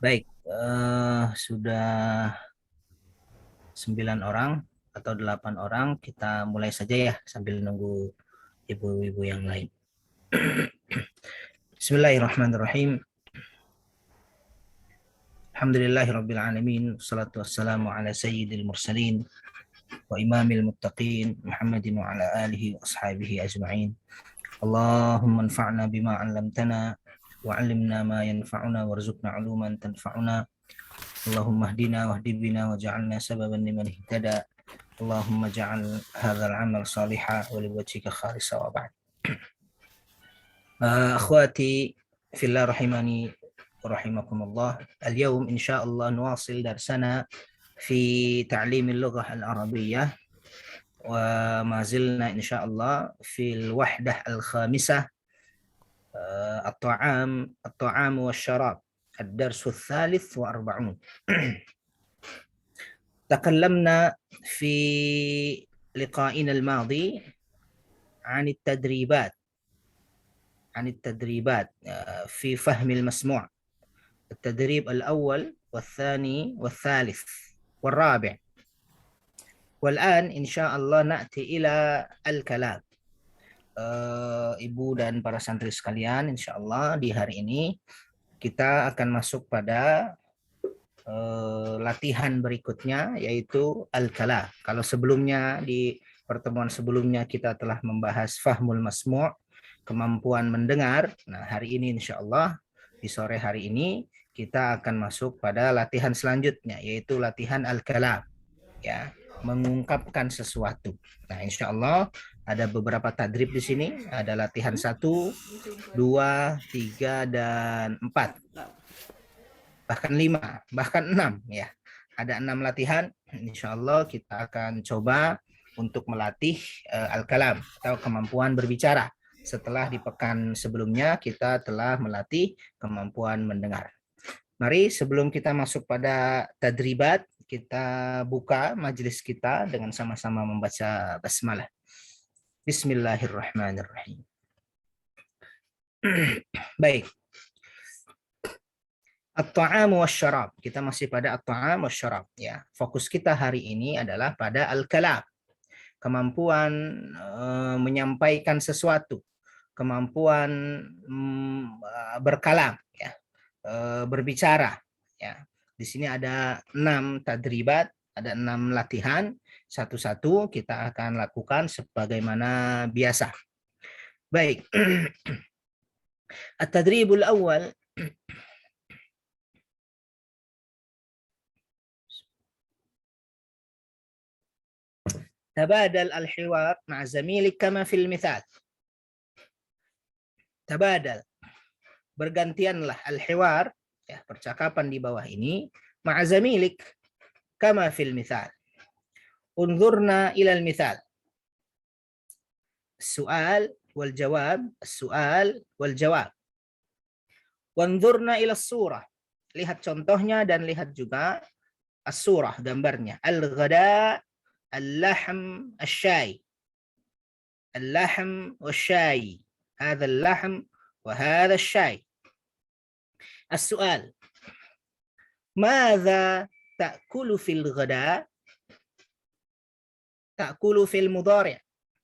Baik, sudah 9 orang atau 8 orang, kita mulai saja ya sambil nunggu ibu-ibu yang lain. Bismillahirrahmanirrahim. Alhamdulillahirabbil alamin, wassalatu wassalamu ala sayyidil mursalin wa imamil muttaqin Muhammadin wa ala alihi wa ashabihi ajma'in. Allahumma anfa'na bima 'allamtana wa 'allimna ma yanfa'una warzuqna 'uluman tanfa'una. Allahumma hdina wahdi bina waj'alna sababan liman ihtada. Allahumma ja'al hadzal 'amal salihan wa liwajhika khalisa wa ba'd. Akhwati fillah rahimani rahimakumullah. اليوم إن شاء الله نواصل درسنا في تعليم اللغة العربية وما زلنا إن شاء الله في الوحدة الخامسة الطعام والشراب الدرس الثالث والأربعون. تكلمنا في لقائنا الماضي عن التدريبات في فهم المسموع، التدريب الأول والثاني والثالث والرابع. والآن إن شاء الله نأتي إلى الكلام. Ibu dan para santri sekalian, insya Allah di hari ini kita akan masuk pada latihan berikutnya, yaitu al-kalam. Kalau sebelumnya di pertemuan sebelumnya kita telah membahas fahmul masmu', kemampuan mendengar. Nah, hari ini insya Allah di sore hari ini kita akan masuk pada latihan selanjutnya, yaitu latihan al-kalam, ya, mengungkapkan sesuatu. Nah, insya Allah ada beberapa tadrib di sini. Ada latihan 1, 2, 3, dan 4. Bahkan 5, bahkan 6 ya. Ada 6 latihan. Insya Allah kita akan coba untuk melatih al-kalam atau kemampuan berbicara. Setelah di pekan sebelumnya kita telah melatih kemampuan mendengar. Mari sebelum kita masuk pada tadribat, kita buka majelis kita dengan sama-sama membaca basmalah. Bismillahirrahmanirrahim. Baik. At-ta'am wasyarab. Kita masih pada at-ta'am wasyarab ya. Fokus kita hari ini adalah pada al-kalam. Kemampuan menyampaikan sesuatu, kemampuan berkalam ya. Berbicara ya. Di sini ada 6 tadribat, ada 6 latihan. Satu-satu kita akan lakukan sebagaimana biasa. Baik. At-tadribul awal. تبادل الحوار مع زميلك كما في المثال. Tabadal, bergantianlah al-hiwar ya, percakapan di bawah ini, ma'a zamilik kama fil mithal. Unzurna ila al-mithal. Su'al wal jawab, su'al wal jawab. Wanzurna ila surah. Lihat contohnya dan lihat juga as-surah, gambarnya. Al-ghada, al-lahm, al-syai. Al-lahm wal-syai. هذا اللحم وهذا الشاي. السؤال: ماذا تأكل في الغداء؟ تأكل في المضارع.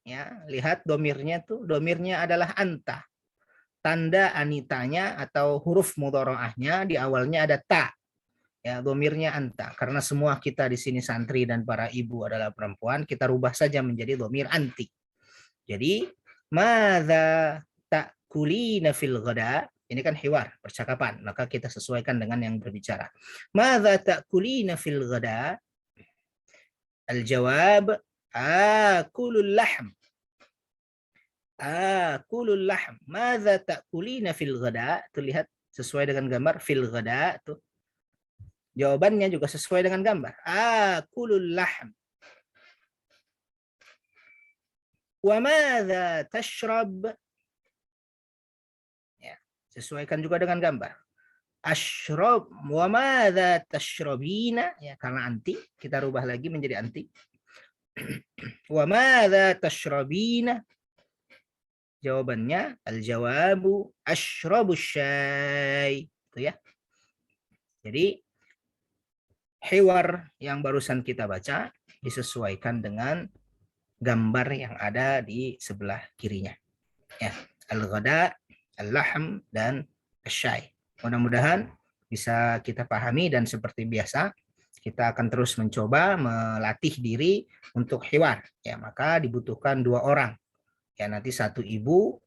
Ya, lihat domirnya tuh, domirnya adalah anta. Tanda anitanya atau huruf mudharaahnya di awalnya ada ta. Ya, domirnya anta. Karena semua kita di sini santri dan para ibu adalah perempuan, kita rubah saja menjadi domir anti. Jadi madza ta'kulina fil ghada, ini kan hiwar, percakapan, maka kita sesuaikan dengan yang berbicara. Madza ta'kulina fil ghada? Al-jawab akulul lahm. Akulul lahm. Madza ta'kulina fil ghada? Tuh lihat sesuai dengan gambar fil ghada tuh. Jawabannya juga sesuai dengan gambar. Akulul lahm. وَمَاذَا تَشْرَبْ? Ya, sesuaikan juga dengan gambar. Ashrab, وَمَاذَا تَشْرَبِينَ? Ya, karena anti, kita rubah lagi menjadi anti. وَمَاذَا تَشْرَبِينَ? Jawabannya al-jawabu ashrabu syai. Itu ya. Jadi hiwar yang barusan kita baca disesuaikan dengan gambar yang ada di sebelah kirinya. Ya, al-ghada, al-lahm, dan al-syai. Mudah-mudahan bisa kita pahami, dan seperti biasa kita akan terus mencoba melatih diri untuk hiwar. Ya, maka dibutuhkan 2 orang. Ya, nanti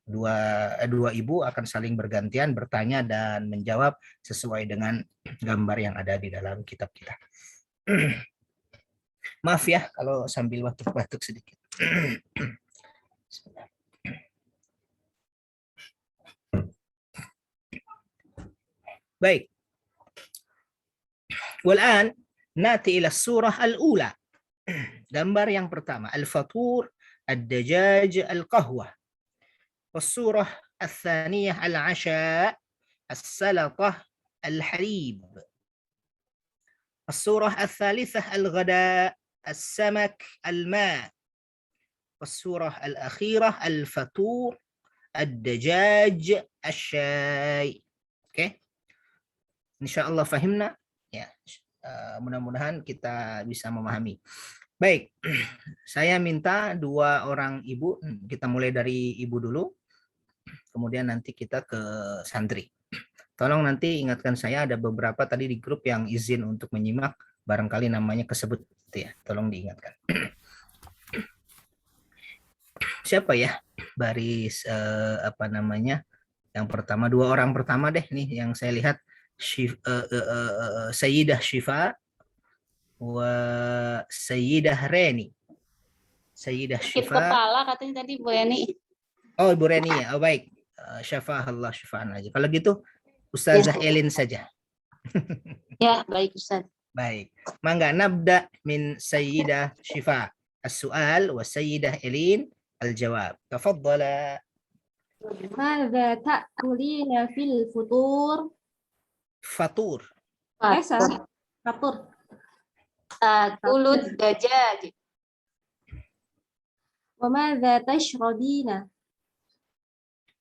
dua ibu akan saling bergantian bertanya dan menjawab sesuai dengan gambar yang ada di dalam kitab kita. Maaf ya kalau sambil batuk-batuk sedikit. Baik. والآن نأتي إلى الصورة الأولى. gambar yang pertama, al-fatur, ad-dajaj, al-qahwah. والصورة الثانية العشاء، السلطة، الحليب. الصورة الثالثة الغداء، السمك، الماء. والصورة الأخيرة الفطور، الدجاج، الشاي. Oke. Insyaallah fahimna. Ya, mudah-mudahan kita bisa memahami. Baik, saya minta 2 orang ibu, kita mulai dari ibu dulu, kemudian nanti kita ke santri. Tolong nanti ingatkan saya, ada beberapa tadi di grup yang izin untuk menyimak, barangkali namanya kesebut, ya, tolong diingatkan. Siapa ya baris apa namanya? Yang pertama, 2 orang pertama deh nih yang saya lihat, Sayyidah Syifa wa Sayyidah Reni. Sayyidah Sakit Syifa. kepala katanya tadi Bu Reni. Oh, Ibu Reni ya. Oh, baik. Syafa'allah syifaan aja. Kalau gitu Ustazah Ya. Elin saja. Ya, baik Ustaz. Baik. Mangga nabda min Sayyidah Syifa as-su'al wa Sayyidah Elin al-jawab. Tafadhala. ماذا تأكلين في الفطور؟ Fatur. فطور. Kulut dajaj. وماذا تشربين؟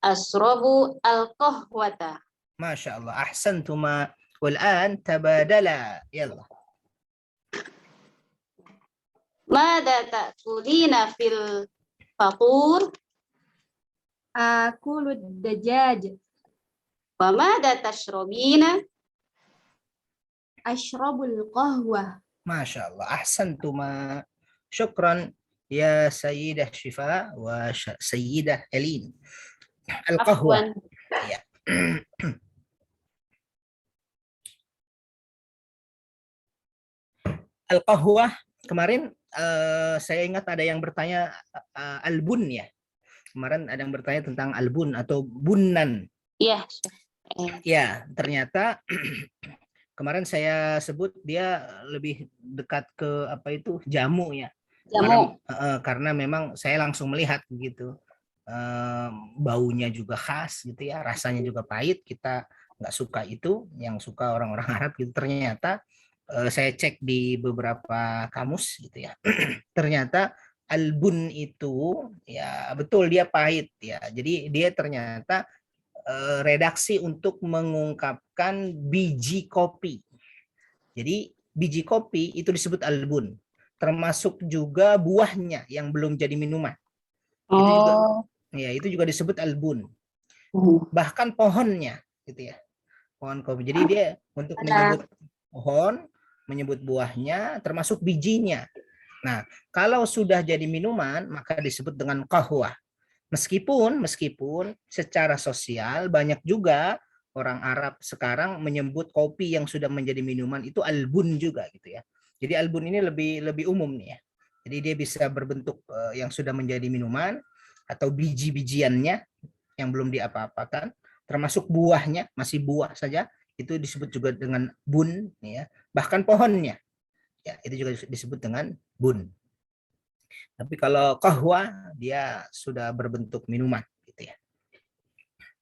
Asrobu al-qahwata. Masya Allah. Ahsantuma. Wal'an tabadala. Yallah. Mada ta'kulina fil fatur? آكل الدجاج. Wa mada tashrobina? أشرب القهوة. Masya Allah. Ahsantuma. Syukran ya Sayyidah Syifa wa Sayyidah Elin. Al-qahwa. Ya. Al-qahwah kemarin saya ingat ada yang bertanya albun ya. Kemarin ada yang bertanya tentang albun atau bunan. Iya. Ya, ternyata Jamu. kemarin saya sebut dia lebih dekat ke apa itu jamu ya. Jamu. Karena memang saya langsung melihat begitu. Baunya juga khas gitu ya, rasanya juga pahit. Kita nggak suka itu, yang suka orang-orang Arab gitu. Ternyata saya cek di beberapa kamus gitu ya. Ternyata albun itu ya betul dia pahit ya. Jadi dia ternyata redaksi untuk mengungkapkan biji kopi. Jadi biji kopi itu disebut albun, termasuk juga buahnya yang belum jadi minuman. Itu juga disebut albun. Bahkan pohonnya gitu ya. Pohon kopi. Jadi dia untuk menyebut pohon, menyebut buahnya, termasuk bijinya. Nah, kalau sudah jadi minuman maka disebut dengan qahwah. Meskipun secara sosial banyak juga orang Arab sekarang menyebut kopi yang sudah menjadi minuman itu albun juga gitu ya. Jadi albun ini lebih umum nih ya. Jadi dia bisa berbentuk yang sudah menjadi minuman atau biji-bijiannya yang belum diapa-apakan, termasuk buahnya masih buah saja, itu disebut juga dengan bun ya. Bahkan pohonnya ya itu juga disebut dengan bun. Tapi kalau qahwa dia sudah berbentuk minuman gitu ya.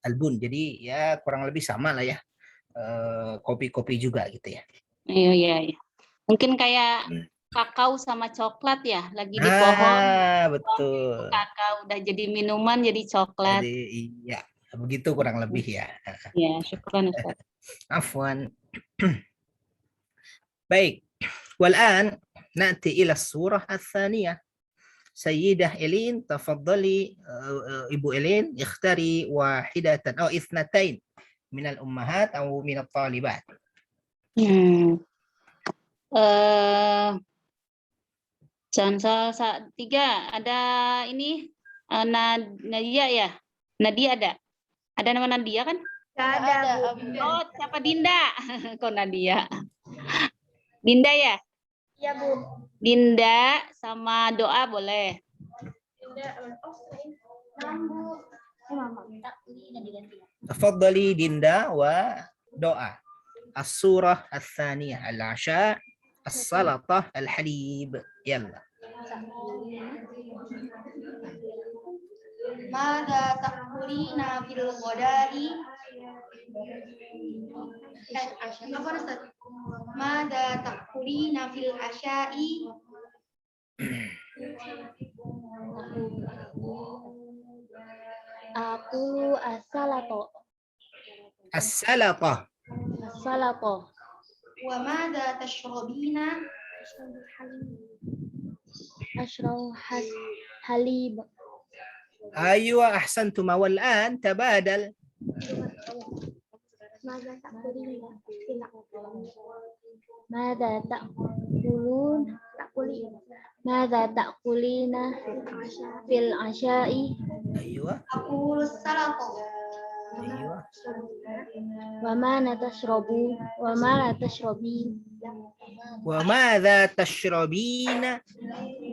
Albun. Jadi ya kurang lebih sama lah ya. Kopi-kopi juga gitu ya. Iya. Mungkin kayak kakao sama coklat ya, lagi di pohon. Betul. Kakao udah jadi minuman jadi coklat. Jadi iya, begitu kurang lebih ya. Ya, syukran Ustaz. Afwan. Baik. والآن نأتي إلى الصورة الثانية. سيدة إلين تفضلي. إبو إلين اختاري واحدة أو اثنتين من الأمهات أو من الطالبات. Tiga ada ini Nadia ya. Nadia ada nama Nadia kan? Ada, Bu. Oh, siapa Dinda? Kok Nadia? Dinda ya? Iya, Bu. Dinda sama doa boleh. تفضلي ديندا ودعاء. الصورة الثانية العشاء السلطة الحليب. يلا. ماذا تأكلين في الغداء؟ ماذا تأكلين في العشاء؟ Aku as-salato. السلطة. As-salato. وماذا تشربين؟ Ashrau halib. أيوة أحسنتما. والآن تبادل. Mada ta'kulun. Mada ta'kulina fil asya'i. أيوة. أقول السلطة. أيوة. Wa ma tashrabun. Wa ma tashrabin. وماذا تشربين؟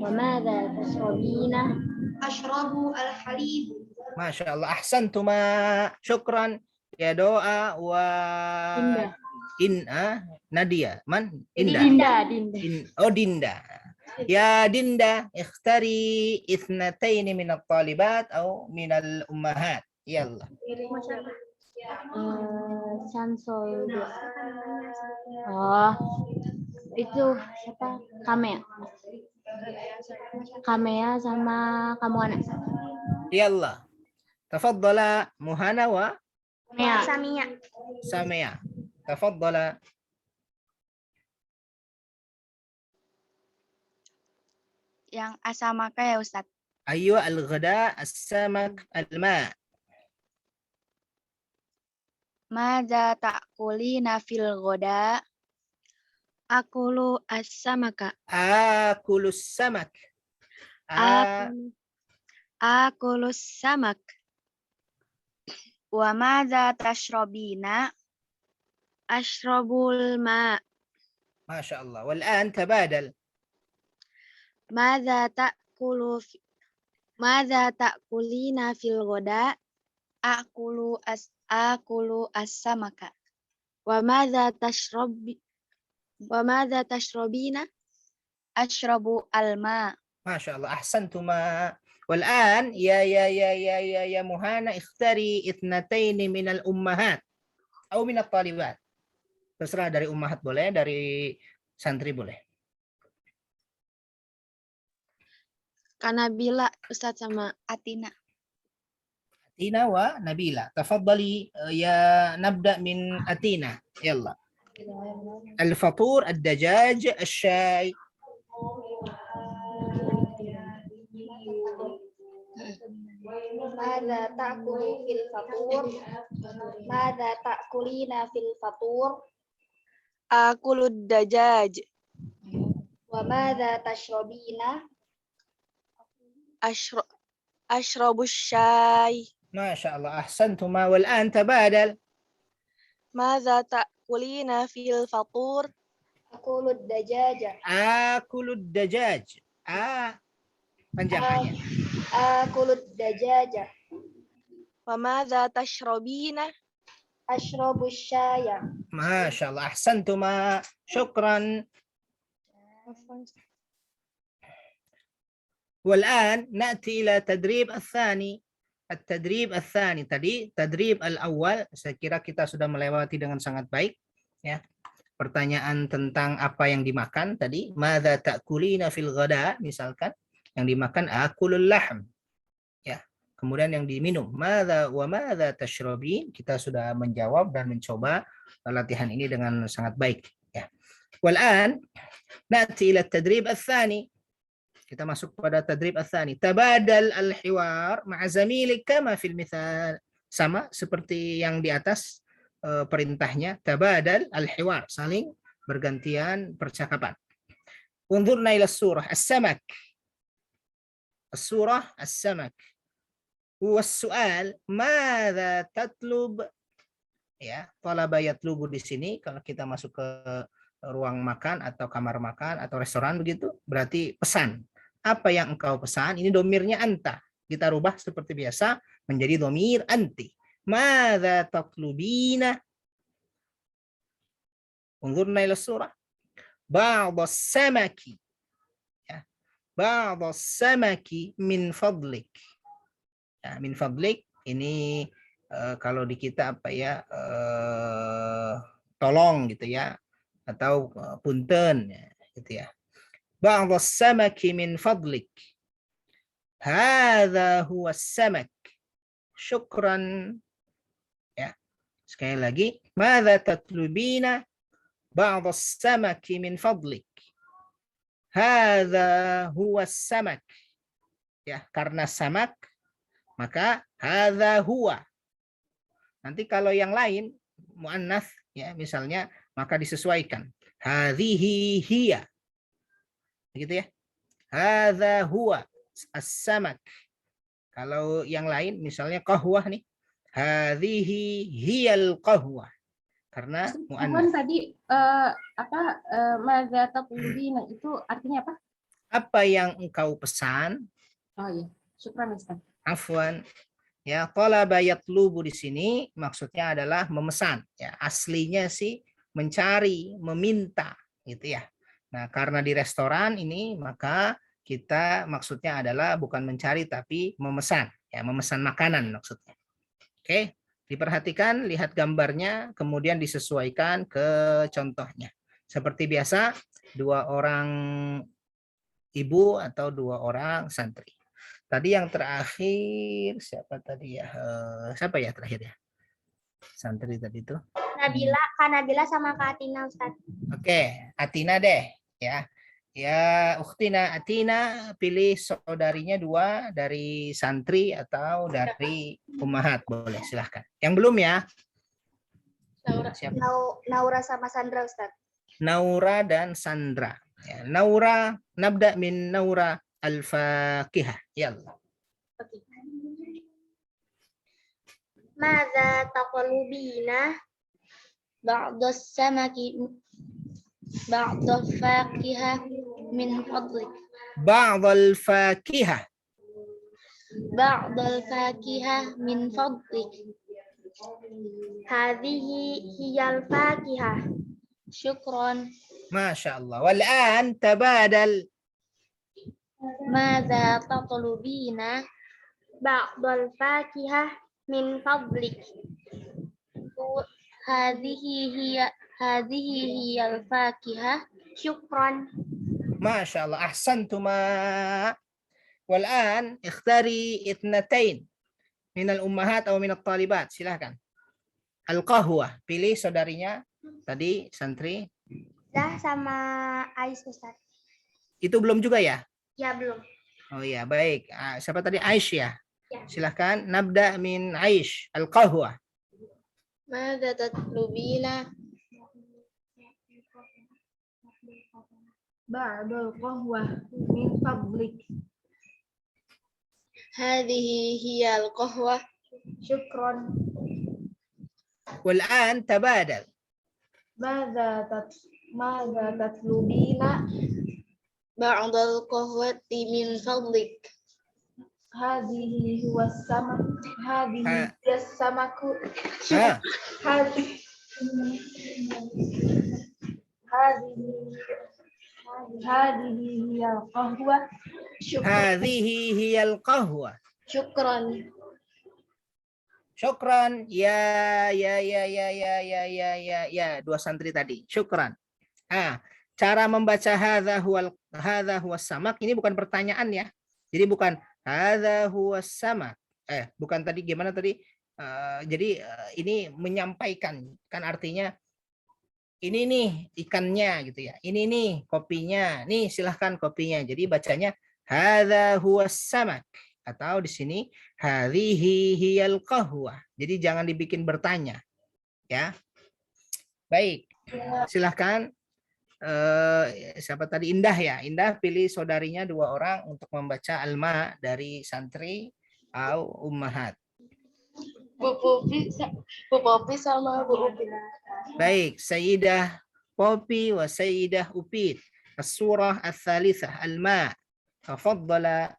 Wa madza tashrabina. أشرب الحليب. ما شاء الله أحسنتما. شكرا يا دعاء و نادية. من؟ Dinda. ديندا. يا ديندا اختاري اثنتين من الطالبات أو من الأمهات. يلا. Samsul. Oh, itu siapa? Kamea sama kamu anak. يلا. تفضل مهنا Samia. وسامية. تفضل. Yang asamaka ya Ustaz. أيوة. الغداء السمك الماء. Mada ta'kulina fil ghoda? Akulu as-samaka. آكل السمك. Akulu samak. Wa madza tashrabina? Ashrabul ma. ما شاء الله. والآن تبادل. Madza ta'kulina fil ghoda? Akulu as-samaka. Wa madza tashrabina? Ashrabu al-ma. ما شاء الله أحسنتما. والآن يا مهانة اختاري اثنتين من الأمهات أو من الطالبات. terserah dari ummahat boleh, dari santri boleh. Kanabila Ustaz sama Atina. أتينا ونبيلة. تفضلي يا نبدأ من أتينا. يلا. الفطور، الدجاج، الشاي. Mada ta'kulu fil fatur. Mada ta'kulina fil fatur. Akulud dajaj. Wa mada tashrabina. Ashrabus syai. ما شاء الله أحسنتما. والآن تبادل. Madza ta'kulina fil fatur? Akulud dajaja. آكل الدجاج. panjangannya. Akulud dajaja. Wa madza tashrabina? Ashrabus syaya. ما شاء الله أحسنتما. شكرا. والآن نأتي إلى التدريب الثاني. التدريب الثاني tadi, tadrib al-awwal saya kira kita sudah melewati dengan sangat baik ya. Pertanyaan tentang apa yang dimakan tadi, madza ta'kulina fil ghada, misalkan yang dimakan akulul lahm ya. Kemudian yang diminum madza wa madza tashrabin, kita sudah menjawab dan mencoba latihan ini dengan sangat baik ya. والآن نأتي إلى التدريب الثاني. Kita masuk pada tadrib الثاني. تبادل الحوار مع زميلك كما في المثال. Sama seperti yang di atas perintahnya. تبادل الحوار. Saling bergantian percakapan. انظرنا إلى الصورة. السمك. الصورة السمك. والسؤال ماذا تطلب. Ya, talaba yatlubu di sini kalau kita masuk ke ruang makan atau kamar makan atau restoran begitu, berarti pesan. Apa yang engkau pesan? Ini domirnya anta. Kita rubah seperti biasa menjadi domir anti. Madza tatlubina? Unzurna ila surah. Ba'd as-samaki. Ya. Ba'd as-samaki min fadlik. Ya, min fadlik ini kalau di kita apa ya, tolong gitu ya, atau punten gitu ya. Ba'd as-samaki min fadlik. Hadza huwa as-samak. Syukran. Ya. Sekali lagi, madza tatlubina? Ba'd as-samaki min fadlik. Hadza huwa as-samak. Ya, karena samak maka hadza huwa. Nanti kalau yang lain muannats ya misalnya maka disesuaikan. Hadhihi hiya. Begitu ya. Hadza huwa as-samak. Kalau yang lain misalnya qahwah nih. Hadhihi hiyal qahwah. Karena muannats. Tadi madza tatlubina itu artinya apa? Apa yang engkau pesan? Oh iya, syukran Ustaz. Afwan. Ya, talaba yatlubu di sini maksudnya adalah memesan. Ya, aslinya sih mencari, meminta, gitu ya. Nah, karena di restoran ini maka kita maksudnya adalah bukan mencari tapi memesan. Ya, memesan makanan maksudnya. Oke, diperhatikan, lihat gambarnya, kemudian disesuaikan ke contohnya. Seperti biasa, 2 orang ibu atau 2 orang santri. Tadi yang terakhir siapa tadi ya? Siapa ya terakhir ya? Santri tadi itu. Nabila, Kak Nabila sama Kak Atina, Ustaz. Oke, Atina deh ya. Ya, Ukhtina Atina pilih saudarinya 2 dari santri atau dari ummahat boleh silahkan. Yang belum ya? Siapa? Naura sama Sandra, Ustaz. Naura dan Sandra. Ya, Naura, nabda min Naura al-Faqihah. Yalla. Madza taqlubina? Ba'd as-samaki ba'd al-faqihah min fadlik. Ba'd al-Faqihah. Ba'd al-faqihah min fadlik. Hadhihi hiyal faqihah. Syukran. Masya Allah. Wal'an tabadal. Madza tatlubina? Ba'd al-faqihah min fadlik. Hadhihi hiyal faqihah. Syukran. Masya Allah. Ahsantuma. Wal'an ikhtari itnatain minal ummahat atau minal talibat. Silahkan. Al-qahwah. Pilih saudarinya. Tadi santri. Dah sama Ais, Ustaz. Itu belum juga ya? Ya, belum. Oh iya, baik. Siapa tadi? Aish ya? Ya. Silahkan. Nabda min Aish. Al-qahwah. Madza tatlubina? Ba'dul qahwah min fadlik. Hadhihi hiyal qahwah. Syukran. Wal'an tabadal. Madza tatlubina? Ba'dal qahwati min fadlik. Hadhihi huwa samak. Hadhihi hiya samaku. Ah, Hadhihi hiya qahwa. hadhihi hiyal qahwah. Syukran. Syukran. Ya. 2 santri tadi. Syukran. Cara membaca hadza huwas samak ini bukan pertanyaan ya. Jadi bukan hadza huwas samak. Bukan tadi gimana tadi? Jadi ini menyampaikan kan artinya ini nih ikannya gitu ya. Ini nih kopinya. Nih silahkan kopinya. Jadi bacanya hadza huwas samak. Atau di sini hadhihi hiyal qahwah. Jadi jangan dibikin bertanya. Ya. Baik. Silahkan siapa tadi Indah ya. Indah pilih saudarinya 2 orang untuk membaca Alma dari santri au ummahat. Bu Popi sama Bu Upin. Baik, Sayyidah Popi wa Sayyidah Upit. As-surah ats-tsalitsah Al-Ma. Tafadhala.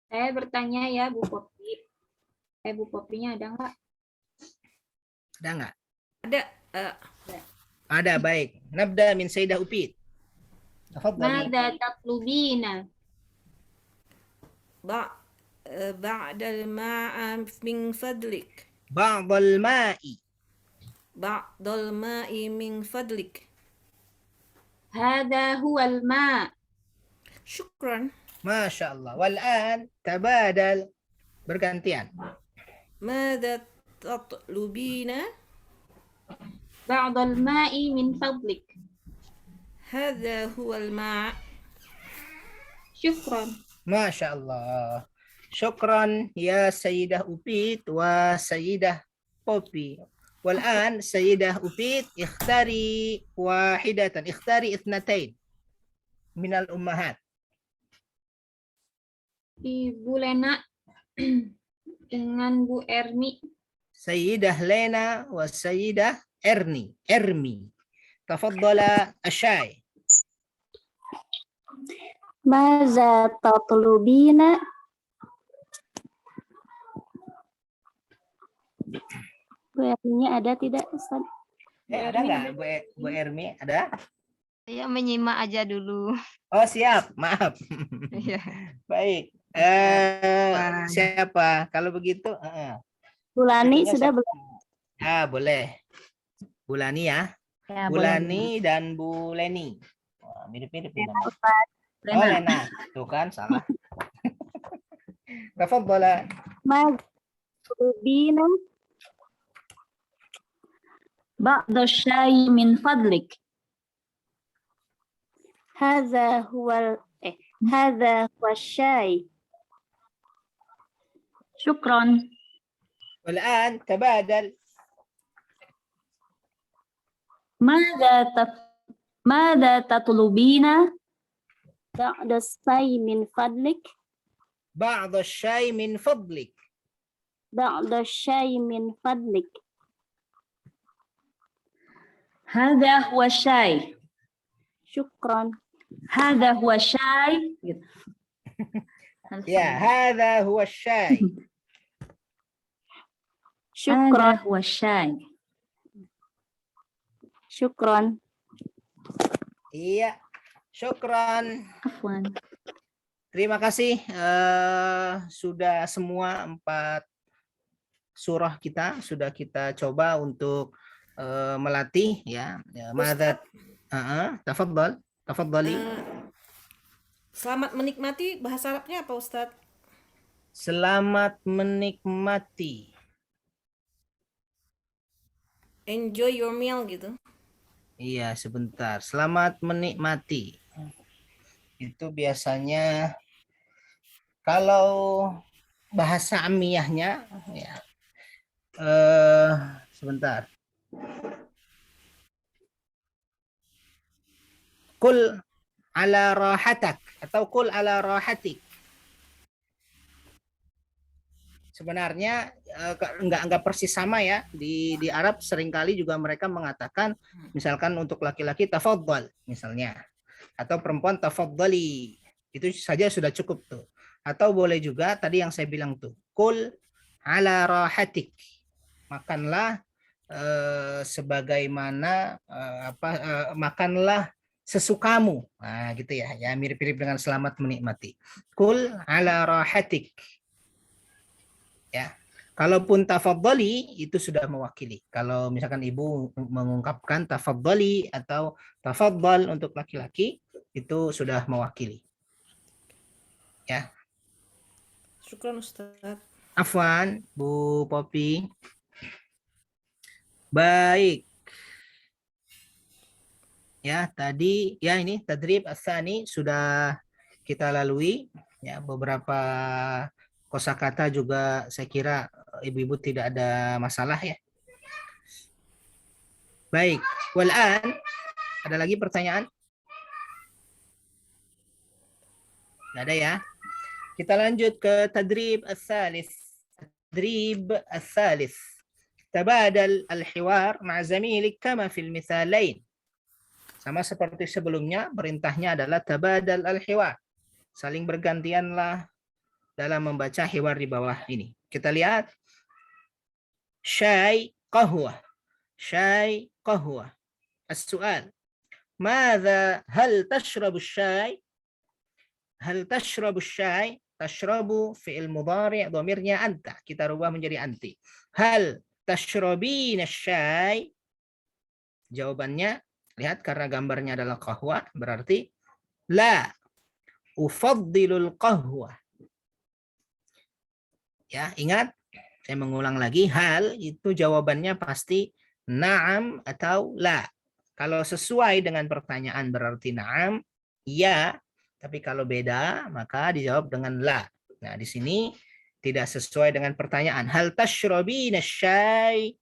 Saya bertanya ya Bu Popi. Bu Popinya ada nggak? Ada enggak? Ada. Ada, baik. Nabda min Sayyidah Upit. Tafadhali. Mada tatlubina. بعد الماء من فضلك. Ba'dal ma'i. بعض الماء من فضلك. Hada huwal ma. شكرا. Masya Allah. Wal'an tabadal. Bergantian. ماذا تطلبين؟ Ba'dal ma'i min fadlik. هذا هو الماء. Syukran. Masya Allah. Syukran ya Sayyidah Upit wa Sayyidah Popi. Wal'an Sayyidah Upit ikhtari wahidatan. Ikhtari ithnatain. Minal ummahat. Ibu Lena dengan Bu Ermi. Sayyidah Lena wa Sayyidah Ermi. Tafadhala asyai. Maza tatlubina? Bu Erminya ada tidak, Ustaz? Ada nggak Bu Ermi? Ada? Saya menyimak aja dulu. Oh siap, maaf. Iya. Baik. Siapa? Kalau begitu, Bulani Tentunya sudah siapa? belum? Boleh. Bulani ya. Ya, Bulani dan Bu Leni. Wah, mirip-mirip nih namanya. Ustaz. Oh, Lena. Tuh kan, salah. Tafadhala. Maza tatlubina? Ba'da syai min fadlik. Hadza huwa syai. Syukran. والآن تبادل. ماذا تطلبين بعد الشاي من فضلك؟ بعض الشاي من فضلك. بعد الشاي من فضلك. هذا هو الشاي. شكرا. هذا هو الشاي. يا هذا هو الشاي. شكرا. هذا هو الشاي. شكرا. Iya. Syukran. عفوا. Terima kasih sudah semua 4 surah kita sudah kita coba untuk melatih ya. Madzat tafadhali. Selamat menikmati bahasa Arabnya apa Ustadz? Selamat menikmati. Enjoy your meal gitu. Iya, sebentar. Selamat menikmati. Itu biasanya kalau bahasa amiyahnya ya. Sebentar. Kul ala rahatak atau kul ala rahatik. Sebenarnya enggak persis sama ya. Di Arab seringkali juga mereka mengatakan misalkan untuk laki-laki tafadhal misalnya atau perempuan tafadhali. Itu saja sudah cukup tuh. Atau boleh juga tadi yang saya bilang tuh kul ala rahatik. Makanlah sebagaimana makanlah sesukamu. Nah, gitu ya. Ya mirip-mirip dengan selamat menikmati. Kul ala rahatik. Ya. Kalaupun tafadhali itu sudah mewakili. Kalau misalkan ibu mengungkapkan tafadhali atau tafadhal untuk laki-laki itu sudah mewakili. Ya. Syukran Ustadz. Afwan, Bu Popi. Baik. Ya, tadi ya ini tadrib as-tsani sudah kita lalui ya, beberapa kosakata juga saya kira ibu-ibu tidak ada masalah ya. Baik, wal'an ada lagi pertanyaan? Nggak ada ya. Kita lanjut ke tadrib as-salis. Tadrib as-salis. Tabadal al-hiwar ma'a zamilik kama fil misalain. Sama seperti sebelumnya, perintahnya adalah tabadal al-hiwar. Saling bergantianlah dalam membaca hiwar di bawah ini. Kita lihat. Syai qahwa. Syai qahwa. As-su'al. Madza hal tashrabu syai? Hal tashrabu syai? Tashrabu fi'il mudhari' dhamirnya anta. Kita rubah menjadi anti. Hal tashrabina syai? Jawabannya, lihat karena gambarnya adalah qahwa, berarti la ufaddilul qahwa. Ya, ingat, saya mengulang lagi, hal itu jawabannya pasti na'am atau la. Kalau sesuai dengan pertanyaan berarti na'am, ya. Tapi kalau beda, maka dijawab dengan la. Nah, di sini tidak sesuai dengan pertanyaan. Hal tashrabina syai?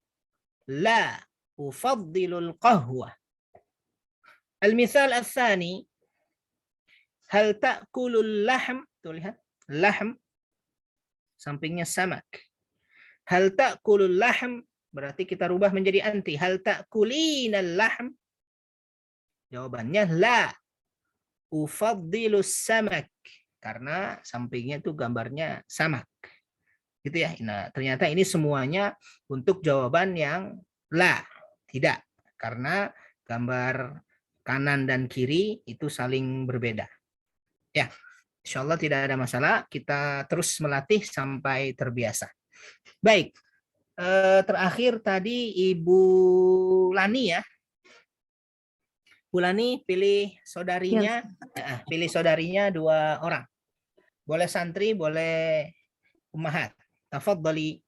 La ufaddilul qahwa. Al-mithal al-thani, hal ta'kulul lahm? Tuh lihat, lahm sampingnya samak. Hal ta'kulul lahm berarti kita rubah menjadi anti. Hal ta'kulinal lahm? Jawabannya la ufaddilus samak, karena sampingnya itu gambarnya samak. Gitu ya. Nah, ternyata ini semuanya untuk jawaban yang la, tidak, karena gambar kanan dan kiri itu saling berbeda. Ya, insya Allah tidak ada masalah. Kita terus melatih sampai terbiasa. Baik, terakhir tadi Ibu Lani ya. Bu Lani pilih saudarinya, pilih saudarinya 2 orang. Boleh santri, boleh ummahat. Tafadhali.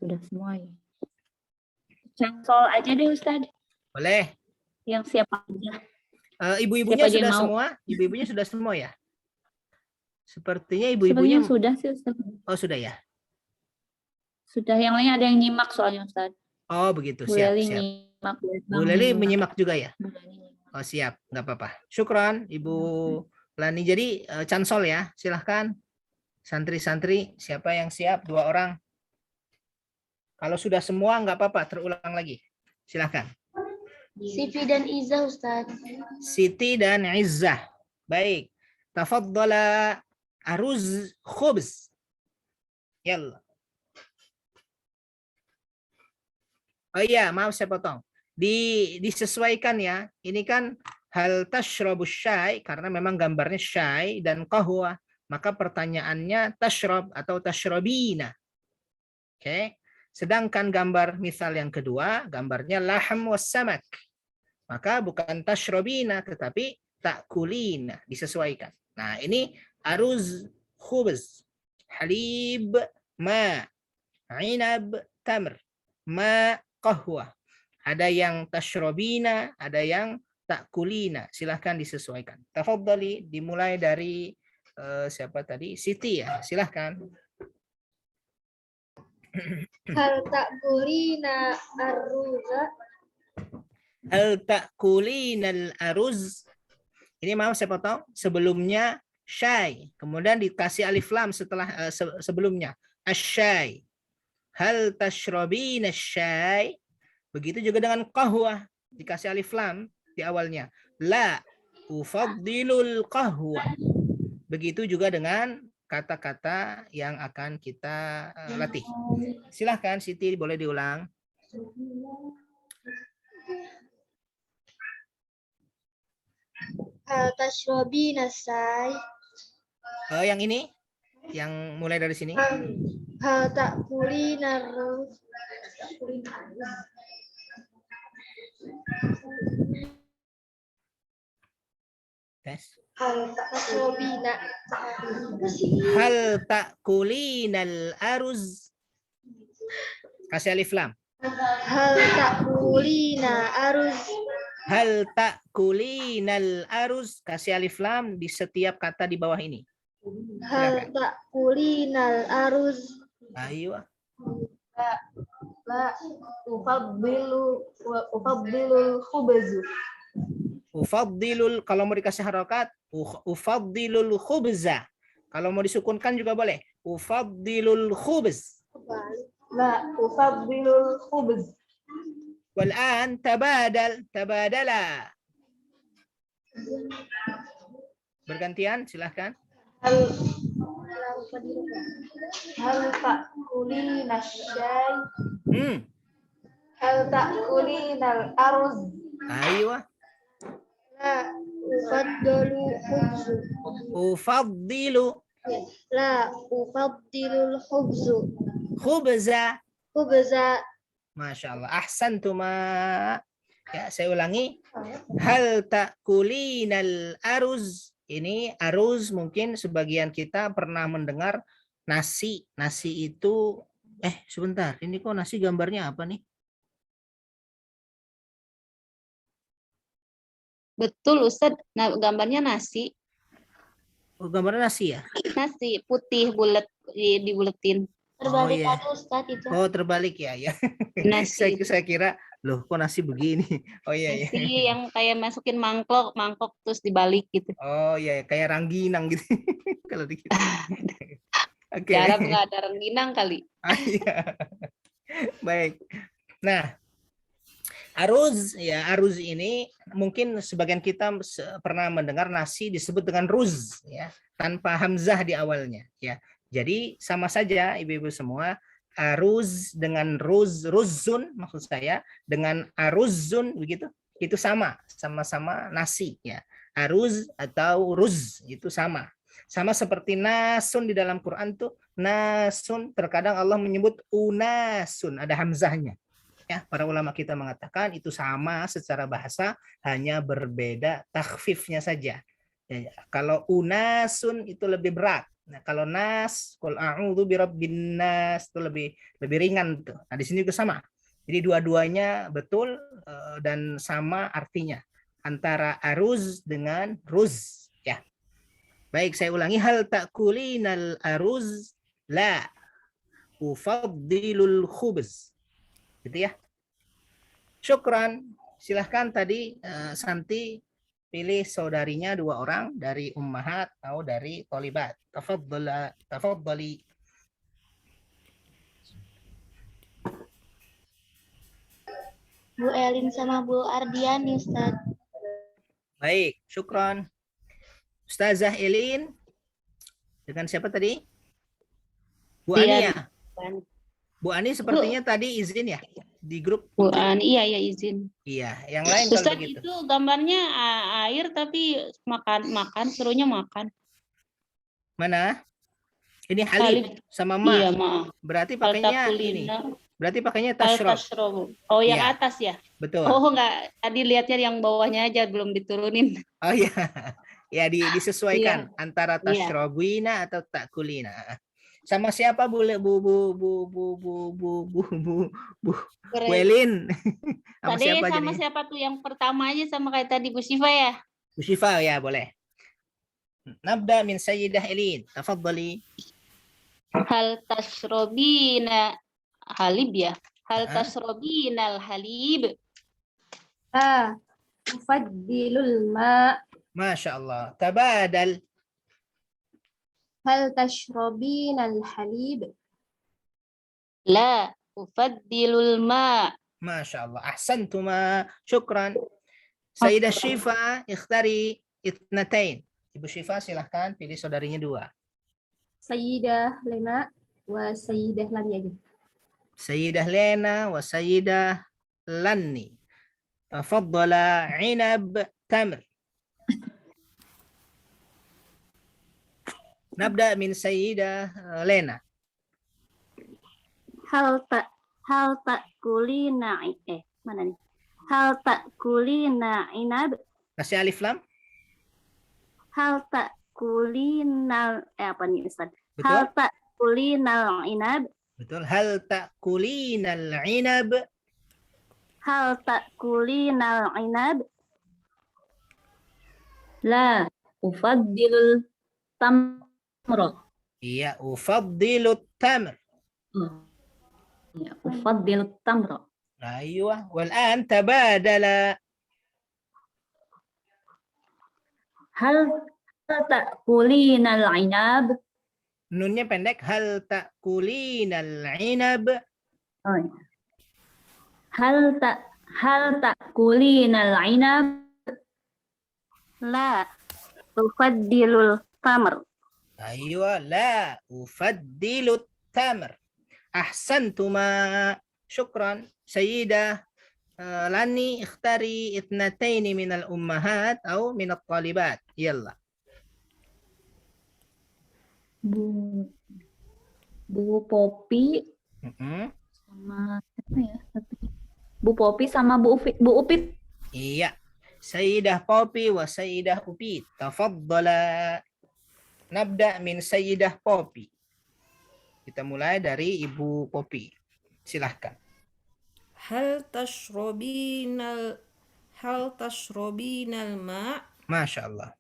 Sudah semua ya. Cancel aja deh Ustaz. Boleh. Yang siapa aja. Ibu-ibunya Siapa aja sudah yang mau? semua? Ibu-ibunya sudah semua ya? Sepertinya ibu-ibunya Sepertinya sudah sih Ustaz. Oh, sudah ya. Sudah, yang lain ada yang nyimak soalnya Ustaz. Oh, begitu. Bu Siap, Leli siap. nyimak. Bu Leli menyimak juga ya? Bu Leli nyimak. Oh, siap. Nggak apa-apa. Syukran, Ibu Lani. Jadi, cancel ya. Silahkan. Santri-santri, siapa yang siap? 2 orang. Kalau sudah semua, nggak apa-apa. Terulang lagi. Silahkan. Sifi dan Iza, Ustaz. Siti dan Izzah. Baik. Tafaddala aruz khubz. Yalla. Oh iya, maaf saya potong. Disesuaikan ya. Ini kan hal tashrabu syai, karena memang gambarnya syai dan qahwa. Maka pertanyaannya tashrab atau tashrabina. Oke. Sedangkan gambar misal yang kedua, gambarnya lahm was samak. Maka bukan tashrabina, tetapi ta'kulina. Disesuaikan. Nah, ini aruz khubz, halib, ma, inab, tamr, ma, qahwa. Ada yang tashrabina, ada yang ta'kulina. Silahkan disesuaikan. Tafadhali, dimulai dari siapa tadi? Siti ya. Silahkan. Hal ta'kulina arruza? Hal ta'kulinal aruz. Ini maaf saya potong. Sebelumnya syai. Kemudian dikasih alif lam setelah sebelumnya. Asyai. Hal tashrabina syai. Begitu juga dengan qahwa. Dikasih alif lam di awalnya. La ufaddilul qahwa. Begitu juga dengan kata-kata yang akan kita latih. Silahkan Siti, boleh diulang. Hal tashrabina syai? Yang ini, yang mulai dari sini. Hal ta'kulina arruz? Tes. Hal tashrobina. Hal ta'kulinal aruz. Kasih alif lam. Hal takulina aruz. Hal ta'kulinal aruz. Kasih alif lam di setiap kata di bawah ini. Hal takulinal aruz. Ayo. La ufaddilu khubzu. Ufaddilul, kalau mau dikasih harokat, ufaddilul khubza. Kalau mau disukunkan juga boleh. Ufaddilul khubz. La ufaddilu khubz. Wal'an tabadala. Bergantian, silahkan. Hal takulina syai. Hal takulinal aruz. Ayo. La ufaddilu khubzu. Ufaddilu La ufaddilul khubzu. khubza. Khubza. Masya Allah. Ahsantuma. Ya, saya ulangi. Hal ta'kulinal aruz. Ini aruz mungkin sebagian kita pernah mendengar nasi. Nasi itu, sebentar. Ini kok nasi gambarnya apa nih? Betul Ustadz, nah, gambarnya nasi. Oh, gambarnya nasi ya? Nasi putih bulat dibuletin. Terbalik iya. ada Ustadz itu. Oh, terbalik ya. Ya. Nasi. saya kira, loh kok nasi begini? Oh iya, iya. Nasi yang kayak masukin mangkok terus dibalik gitu. Oh iya, kayak rangginang gitu. Kalau di kita. Oke. Jarang nggak ada rengginang kali. Ah, iya. Baik. Nah, aruz ini mungkin sebagian kita pernah mendengar nasi disebut dengan ruz ya, tanpa hamzah di awalnya ya. Jadi sama saja ibu-ibu semua, aruz dengan ruzun maksud saya dengan aruzun begitu. Itu sama-sama nasi ya. Aruz atau ruz itu sama. Sama seperti nasun di dalam Quran tuh, nasun terkadang Allah menyebut unasun, ada hamzahnya. Ya, para ulama kita mengatakan itu sama secara bahasa, hanya berbeda takhfifnya saja. Ya, kalau unasun itu lebih berat. Nah, kalau nas, qul a'udzu birabbin nas itu lebih ringan tuh. Nah, di sini juga sama. Jadi dua-duanya betul dan sama artinya antara aruz dengan ruz ya. Baik, saya ulangi, hal ta'kulinal aruz la ufaddilul khubz. Gitu ya. Syukran. Silahkan tadi Santi pilih saudarinya 2 orang dari ummahat atau dari tholibat. Tafadhali. Bu Elin sama Bu Ardiani Ustaz. Baik, syukran. Ustazah Elin dengan siapa tadi? Bu Ani ya? Bu Ani sepertinya tadi izin ya di grup. Bu Ani, iya izin. Iya, yang lain kalau Ustadz begitu. itu gambarnya air tapi makan serunya makan. Mana? Ini halib sama ma. Iya, ma. Berarti pakainya ini. Berarti pakainya tashrab. Oh, yang Iya. atas ya? Betul. Oh, enggak. Tadi lihatnya yang bawahnya aja belum diturunin. Oh iya. Ya disesuaikan antara tashrabina atau takulina. Sama siapa Bu Welin? Sama Tadi siapa sama jadinya? siapa tuh yang pertama aja sama kayak tadi Bu Syifa ya? Bu Syifa ya, boleh. Nabda min Sayyidah Elin. Tafadhali. Hal tashrobina halib ya? Hal tashrobina halib. Ufaddilul ma. Masya Allah. Tabadal. Hal tashrobinal halib. La ufaddilul ma. Masya Allah. Ahsantuma. Syukran. Sayyidah Syifa, ikhtari itnatain. Ibu Syifa silahkan pilih saudarinya 2. Sayyidah Lena wa Sayyidah Lani aja. Sayyidah Lena wa Sayyidah Lani. Tafadhala Inab Tamr. Nabda min Sayyidah Lena. Hal ta'kulina mana nih? Hal ta'kulina inab. Kasih alif lam. Hal ta'kulinal apa nih Ustaz? Betul? Hal ta'kulinal inab? Betul. Hal ta'kulinal inab? Hal ta'kulinal inab? La ufaddilul tamra. Iya, ufaddilut tamr. Ya, ufaddilut tamra. أيوة والآن تبادل. Hal ta'kulinal inab? Nunnya pendek. Hal ta'kulinal inab? Oh, ya. Hal ta'kulinal inab? La tufaddilul tamr. أيوة لا أفضل التمر. أحسنتما. شكرا سيدة لاني اختاري 2 من الأمهات أو من الطالبات. يلا. Bu Popi sama siapa ya? Bu Popi sama Bu Upit. iya. سيدة بوبي وسيدة أبيت. تفضلا. نبدأ من سيدة بوبي. Kita mulai dari Ibu Popi. Silahkan. Hal tashrobinal ma? Masya Allah.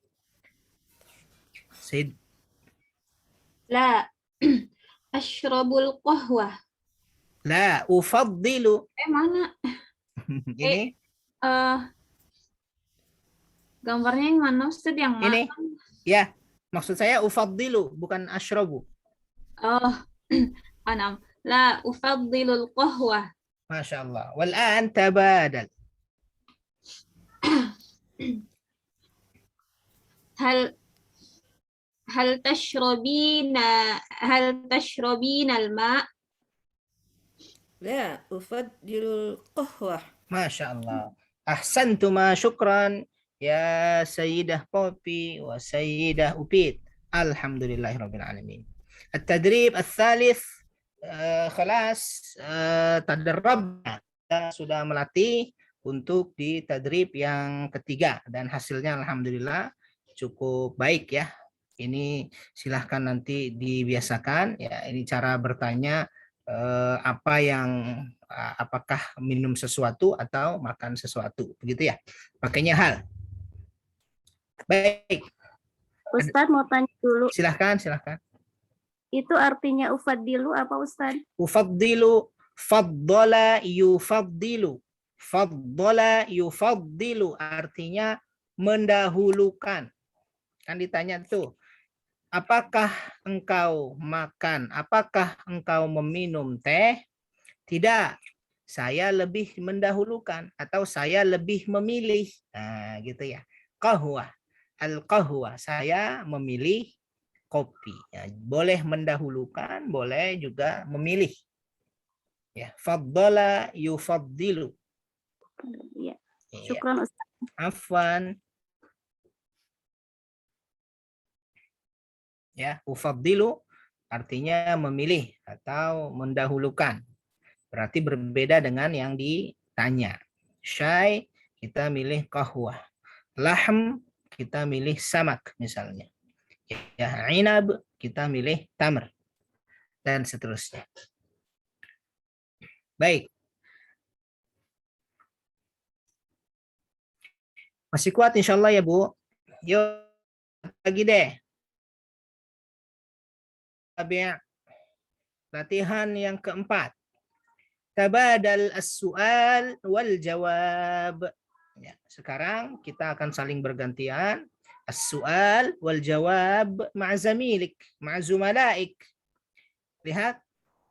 Said. La ashrabul qahwah. La ufaddilu. Mana? Ini. Gambarnya yang mana Ustaz? Yang mana? Ini. Ya. Maksud saya ufaddilu, bukan ashrabu. Oh, anam. La ufaddilul qahwah. Masya Allah. Wal'an tabadal. Hal tashrabina al-ma? La ufaddilul qahwah. Masya Allah. Ahsantuma syukran. Ya Sayyidah Popi wa Sayyidah Upit. Alhamdulillahirabbil alamin. At-tadrib ats-tsalits khalas tadarrabna. Kita sudah melatih untuk di tadrib yang ketiga dan hasilnya alhamdulillah cukup baik ya. Ini silahkan nanti dibiasakan ya. Ini cara bertanya apakah minum sesuatu atau makan sesuatu, begitu ya. Pakainya hal. Baik. Ustaz mau tanya dulu. Silahkan. Itu artinya ufaddilu apa Ustaz? Ufaddilu, faddala yufaddilu. Faddala yufaddilu artinya mendahulukan. Kan ditanya tuh, apakah engkau makan? Apakah engkau meminum teh? Tidak. Saya lebih mendahulukan atau saya lebih memilih. Nah, gitu ya. Qahwah. Al-qahwah, saya memilih kopi. Ya, boleh mendahulukan, boleh juga memilih. Ya, faddala yufaddilu. Ya. Ya. Syukran Ustaz. Afwan. Ya, ufaddilu artinya memilih atau mendahulukan. Berarti berbeda dengan yang ditanya. Syai kita milih qahwah. Lahm kita milih samak misalnya. Ya, inab kita milih tamr dan seterusnya. Baik. Masih kuat insyaallah ya Bu. Yuk lagi deh. Latihan yang keempat. Tabadal as-su'al wal jawab. Ya, sekarang kita akan saling bergantian. As-su'al wal jawab ma'zamilik, ma'zumalaik. Lihat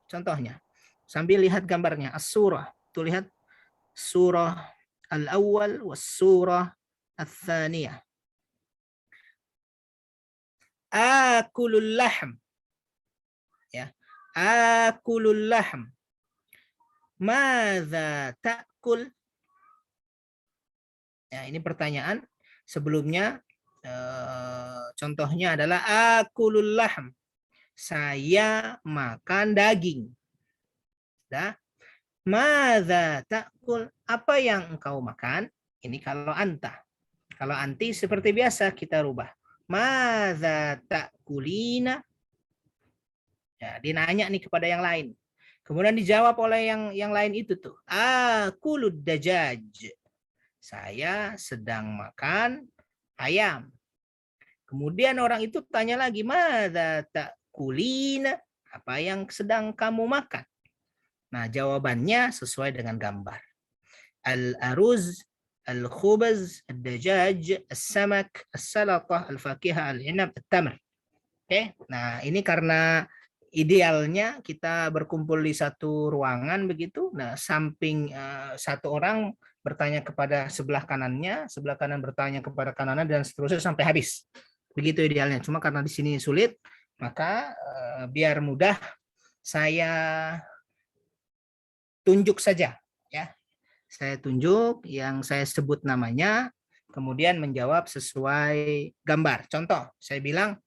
contohnya. Sambil lihat gambarnya. As-surah. Tuh lihat. Surah al-awwal was surah al-thaniyah. Akulul lahm. Ya. Akulul lahm. Madza ta'kul? Ya, ini pertanyaan. Sebelumnya contohnya adalah akulul lahm. Saya makan daging. Dah. Madza ta'kul? Apa yang engkau makan? Ini kalau anta. Kalau anti seperti biasa kita rubah. Madza ta'kulina? Ya, dia nanya nih kepada yang lain. Kemudian dijawab oleh yang lain itu tuh. Akulud dajaj. Saya sedang makan ayam. Kemudian orang itu tanya lagi, madza ta'kulina? Apa yang sedang kamu makan? Nah, jawabannya sesuai dengan gambar. Al-aruz, al-khubaz, al-dajaj, al-samak, al-salatah, al-fakihah, al-inab, al-tamr. Oke, nah ini karena idealnya kita berkumpul di satu ruangan begitu. Nah, samping satu orang bertanya kepada sebelah kanannya, sebelah kanan bertanya kepada kanannya, dan seterusnya sampai habis. Begitu idealnya. Cuma karena di sini sulit, maka biar mudah saya tunjuk saja, ya. Saya tunjuk yang saya sebut namanya, kemudian menjawab sesuai gambar. Contoh, saya bilang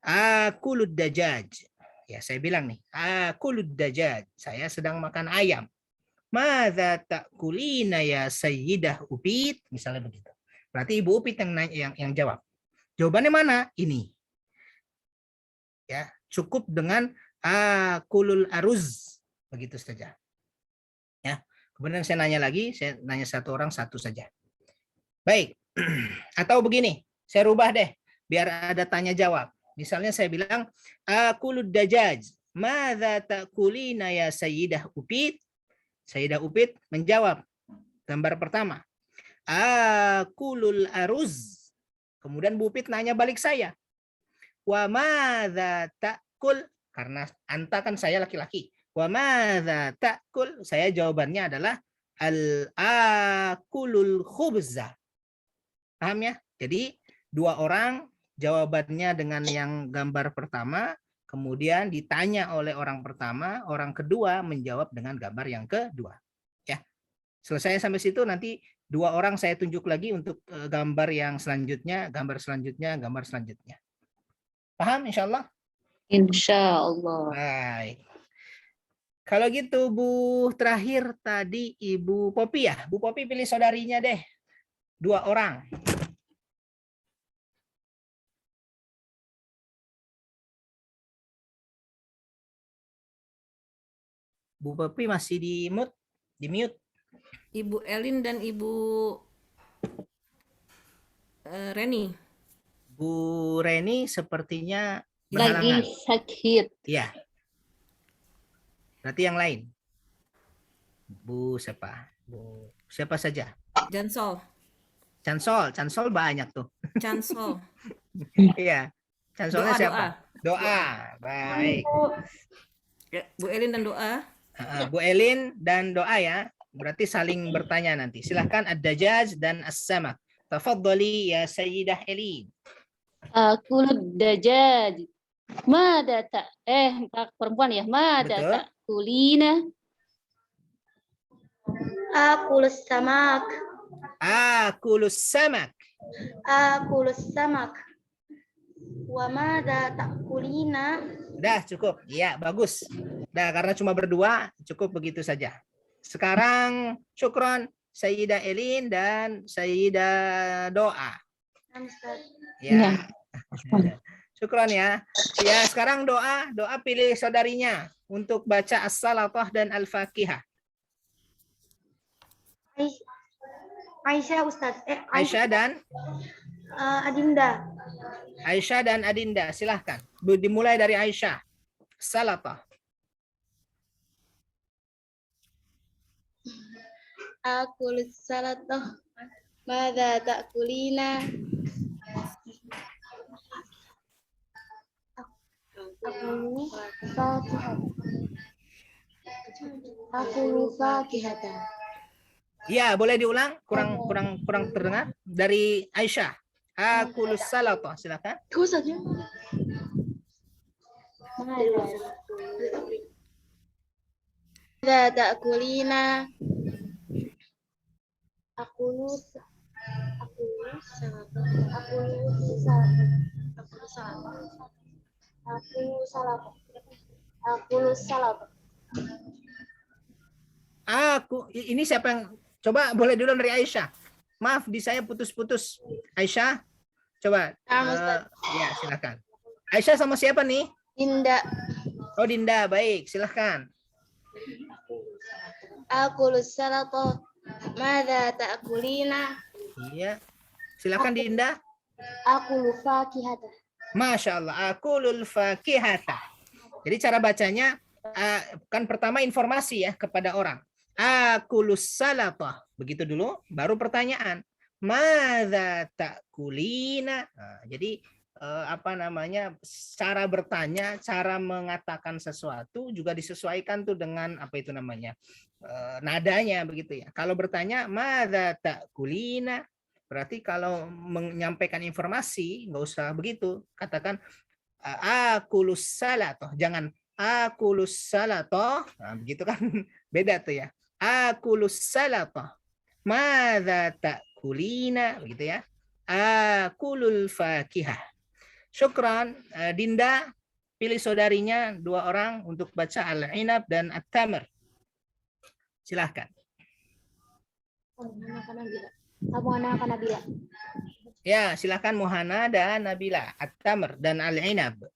akulud dajaj. Ya, saya bilang nih, akulud dajaj. Saya sedang makan ayam. Madza ta'kulina ya sayyidah Upit? Misalnya begitu. Berarti Ibu Upit yang jawab. Jawabannya mana? Ini. Ya, cukup dengan akulul aruz. Begitu saja. Ya. Kemudian saya nanya lagi, saya nanya satu orang satu saja. Baik. Atau begini, saya rubah deh biar ada tanya jawab. Misalnya saya bilang akulud dajaj. Madza ta'kulina ya sayyidah Upit? Sayyidah Upit menjawab gambar pertama. Akulul aruz. Kemudian Bu Upit nanya balik saya. Wa madza ta'kul? Karena anta kan saya laki-laki. Wa madza ta'kul? Saya jawabannya adalah al-akulul khubza. Paham ya? Jadi dua orang jawabannya dengan yang gambar pertama, kemudian ditanya oleh orang pertama, orang kedua menjawab dengan gambar yang kedua. Ya. Selesai sampai situ, nanti dua orang saya tunjuk lagi untuk gambar yang selanjutnya, gambar selanjutnya, gambar selanjutnya. Paham insyaallah? Insyaallah. Baik. Kalau gitu Bu, terakhir tadi Ibu Popi ya. Bu Popi pilih saudarinya deh. Dua orang. Bu Popi masih di mute. Di mute. Ibu Elin dan Ibu Reni. Bu Reni sepertinya Lagi berhalangan. sakit. Iya. Berarti yang lain. Bu siapa? Bu siapa saja? Jansol. Cansol banyak tuh. Cansol. Iya. Cansolnya Doa, siapa? Doa. Baik. Ya, Bu Elin dan doa. Bu Elin dan doa ya. Berarti saling bertanya nanti. Silahkan ad-dajaj dan as-samak. Tafadhali ya Sayyidah Elin. Akulud dajaj. Madza perempuan ya. Madza Betul. ta'kulina? Akulus samak. Akulus samak. Akulus samak. Wa madza ta'kulina? Dah cukup. Iya, bagus. Dah karena cuma berdua, cukup begitu saja. Sekarang syukron Sayyidah Elin dan Sayyidah Doa. Ya. Syukron ya. Ya, sekarang doa pilih saudarinya untuk baca as-salatah dan al-fakihah. Aisyah Ustaz. Aisyah dan Adinda. Aisyah dan Adinda, silahkan. Dimulai dari Aisyah. Salatah. Akulus salatah. Madza ta'kulina? Aku fakihatan. Ya, boleh diulang? Kurang terdengar dari Aisyah. Akulus salatah, silakan. Kau saja. Madza ta'kulina? Aku Ini siapa yang coba boleh dulu dari Aisyah. Maaf di saya putus-putus. Aisyah. Coba. Ya, silakan. Aisyah sama siapa nih? Dinda. Oh, Dinda. Baik, silakan. Akulus salata. Madza ta'kulina? Iya. Silakan Dinda. Akulu fakihata. Masya Allah. Akulul fakihata. Jadi cara bacanya kan pertama informasi ya kepada orang. Akulus salata. Begitu dulu, baru pertanyaan. Madza ta'kulina? Nah, jadi apa namanya, cara bertanya, cara mengatakan sesuatu juga disesuaikan tuh dengan apa itu namanya, nadanya begitu ya. Kalau bertanya madza ta'kulina, berarti kalau menyampaikan informasi nggak usah begitu, katakan akulus salatoh, jangan akulus salatoh, nah, begitu kan beda tuh ya. Akulus salatoh, madza ta'kulina, begitu ya. Akulul fakihah. Syukran. Dinda, pilih saudarinya 2 orang untuk baca Al-Inab dan At-Tamr. Silahkan. Abu Hana Nabila. Ya, silahkan Muhana dan Nabila. At-Tamr dan Al-Inab.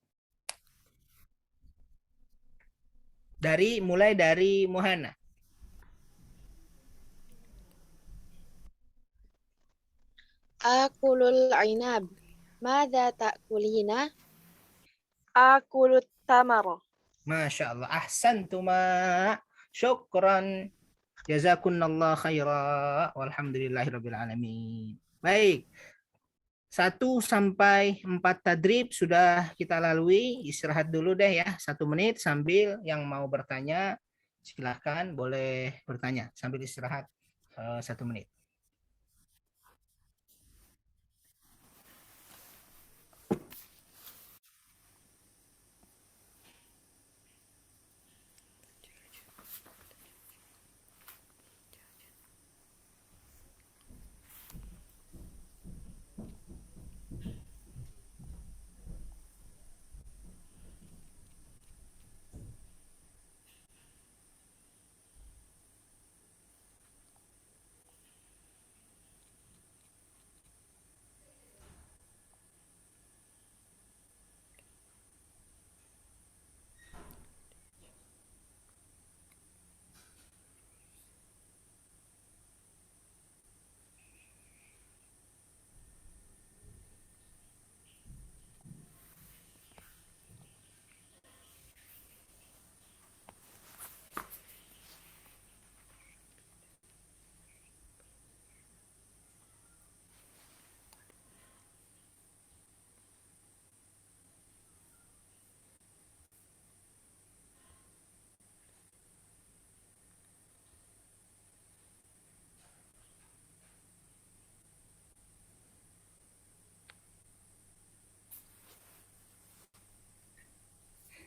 Mulai dari Muhana. Akulul inab. Madza ta'kulina? Akulut tamar. Masya Allah. Ahsantuma. Syukran. Jazakunallah khaira. Walhamdulillahirabbil alamin. Baik. 1 sampai 4 tadrib sudah kita lalui. Istirahat dulu deh ya. 1 menit sambil yang mau bertanya silahkan boleh bertanya sambil istirahat 1 menit.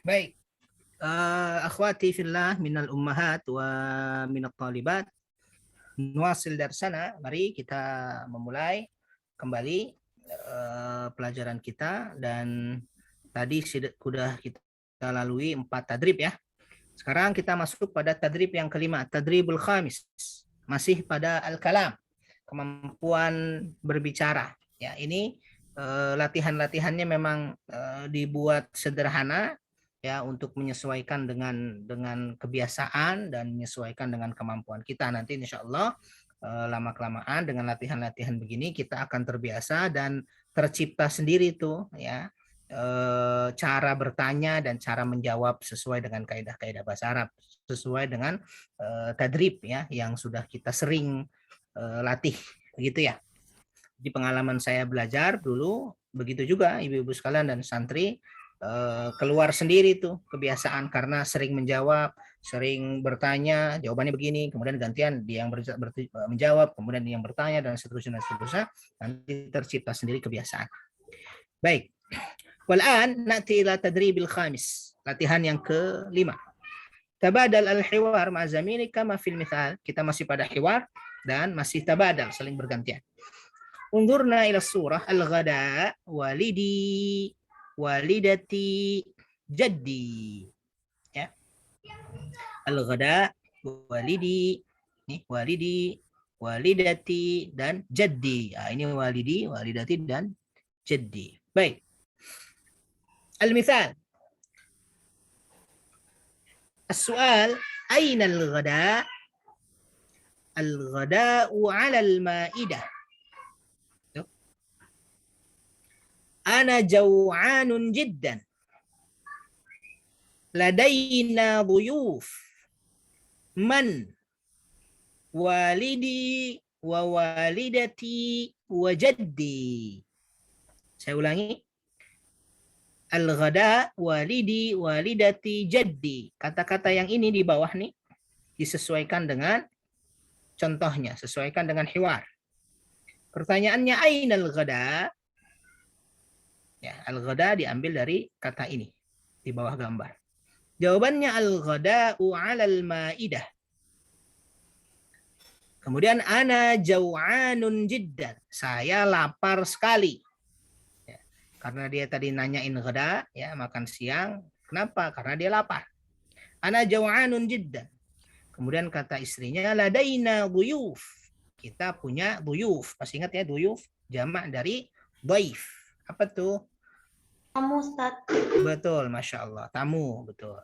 Baik, akhwati fillah minal ummahat wa minat talibat, nuasil darsana. Mari kita memulai kembali pelajaran kita, dan tadi sudah kita lalui 4 tadrib ya. Sekarang kita masuk pada tadrib yang kelima, tadribul khamis. Masih pada al-kalam, kemampuan berbicara. Ya, ini latihan-latihannya memang dibuat sederhana ya, untuk menyesuaikan dengan kebiasaan dan menyesuaikan dengan kemampuan kita. Nanti insya Allah lama-kelamaan dengan latihan-latihan begini kita akan terbiasa dan tercipta sendiri tuh ya cara bertanya dan cara menjawab sesuai dengan kaidah-kaidah bahasa Arab, sesuai dengan tadrib ya yang sudah kita sering latih begitu ya. Di pengalaman saya belajar dulu begitu juga ibu-ibu sekalian dan santri, keluar sendiri tuh kebiasaan karena sering menjawab, sering bertanya, jawabannya begini, kemudian gantian dia yang menjawab, kemudian dia yang bertanya, dan seterusnya, nanti tercipta sendiri kebiasaan. Baik, wal'an na'ti ila tadribil khamis, latihan yang kelima. Tabadal al-hiwar ma'azamini kama fil mithal, kita masih pada hiwar dan masih tabadal, saling bergantian. Undurna ila surah al-ghada walidi walidati jaddi ya. Al-ghada walidi, nih walidi walidati dan jaddi. Nah, ini walidi walidati dan jaddi. Baik. Al-mithal. As-su'al, aina al-ghada? Al-ghada'u 'ala al-ma'idah. Ana jaw'anun jiddan. Ladaina dhuyuf. Man? Walidi wa walidati wa jaddi. Saya ulangi. Al-ghada, walidi, walidati, jaddi. Kata-kata yang ini di bawah nih disesuaikan dengan contohnya, sesuaikan dengan hiwar. Pertanyaannya ainal ghada? Ya, al-ghada diambil dari kata ini di bawah gambar. Jawabannya al-ghada'u 'alal ma'idah. Kemudian ana jaw'anun jiddan. Saya lapar sekali. Ya, karena dia tadi nanyain ghada, ya, makan siang. Kenapa? Karena dia lapar. Ana jaw'anun jiddan. Kemudian kata istrinya ladaina dhuyuf. Kita punya dhuyuf. Masih ingat ya dhuyuf? Jamak dari dhaif. Apa tuh? Tamu, Ustaz. Betul, Masya Allah. Tamu, betul.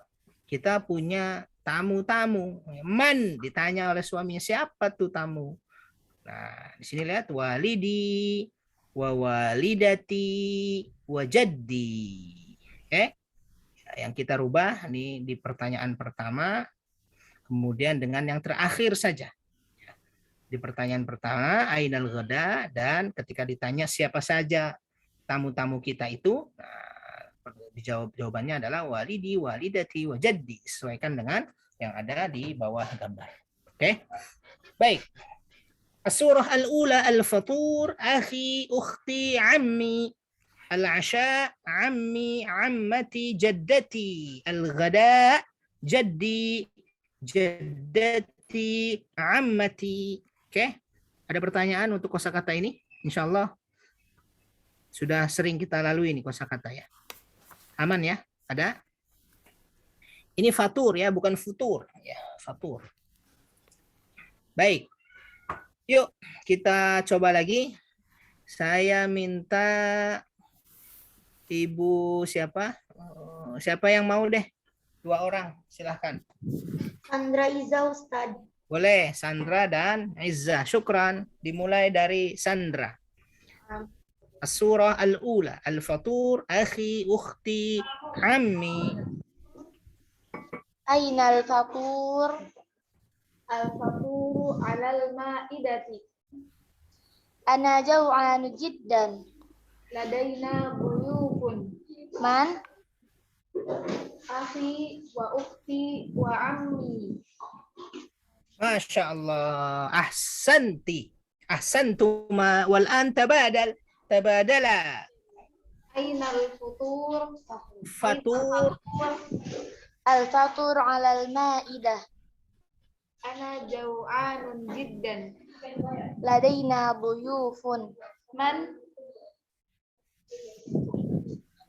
Kita punya tamu-tamu. Man ditanya oleh suaminya, siapa tuh tamu? Nah, di sini lihat walidi, wa walidati, wa jaddi. Oke? Yang kita rubah nih di pertanyaan pertama, kemudian dengan yang terakhir saja. Di pertanyaan pertama, ainal ghada, dan ketika ditanya siapa saja tamu-tamu kita itu, nah, dijawab jawabannya adalah walidi, walidati, wa jaddi. Sesuaikan dengan yang ada di bawah gambar. Oke? Baik. As-surah al-ula al-fatur, akhi, ukhti, ammi. Al-asha, ammi, ammati, jaddati. Al-ghada, jaddi, jaddati, ammati. Oke? Ada pertanyaan untuk kosakata ini? Insyaallah sudah sering kita lalui ini kosakata ya. Aman ya? Ada? Ini fatur ya, bukan futur ya, fatur. Baik. Yuk, kita coba lagi. Saya minta Ibu siapa? Siapa yang mau deh? 2 orang, silahkan. Sandra Iza, Ustaz. Boleh, Sandra dan Izzah. Syukran. Dimulai dari Sandra. As-surah al-ula, al-fatur, akhi, ukhti, ammi. Ainal fatur? Al-faturu 'alal ma'idati. Ana jaw'anu jiddan. Ladaina dhuyufun. Man? Akhi wa ukhti wa ammi. Masya Allah. Ahsanti. Ahsantuma wal an tabadal. Tabadala. Ainal futur. Fatur. Al-fatur 'alal ma'idah. Ana jaw'anun jiddan. Ladaina dhuyufun. Man?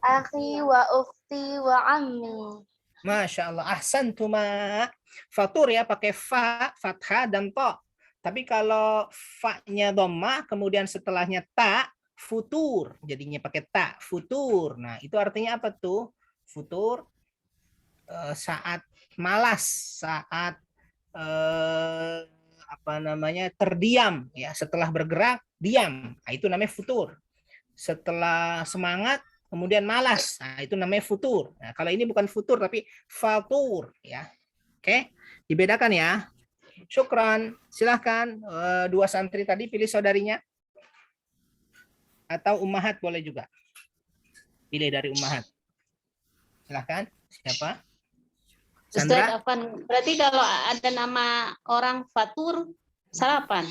Akhi wa ukhti wa ammi. Masya Allah. Ahsantuma. Fatur ya pakai fa, fathah dan ta. Tapi kalau fa-nya dhammah kemudian setelahnya ta, futur. Jadinya pakai ta, futur. Nah, itu artinya apa tuh? Futur saat malas, saat terdiam ya, setelah bergerak diam. Nah, itu namanya futur. Setelah semangat kemudian malas. Nah, itu namanya futur. Nah, kalau ini bukan futur tapi fatur ya. Oke, dibedakan ya. Syukran. Silahkan 2 santri tadi pilih saudarinya. Atau ummahat boleh juga. Pilih dari ummahat. Silahkan. Siapa? Ustaz Sandra? Afan, berarti kalau ada nama orang fatur, sarapan.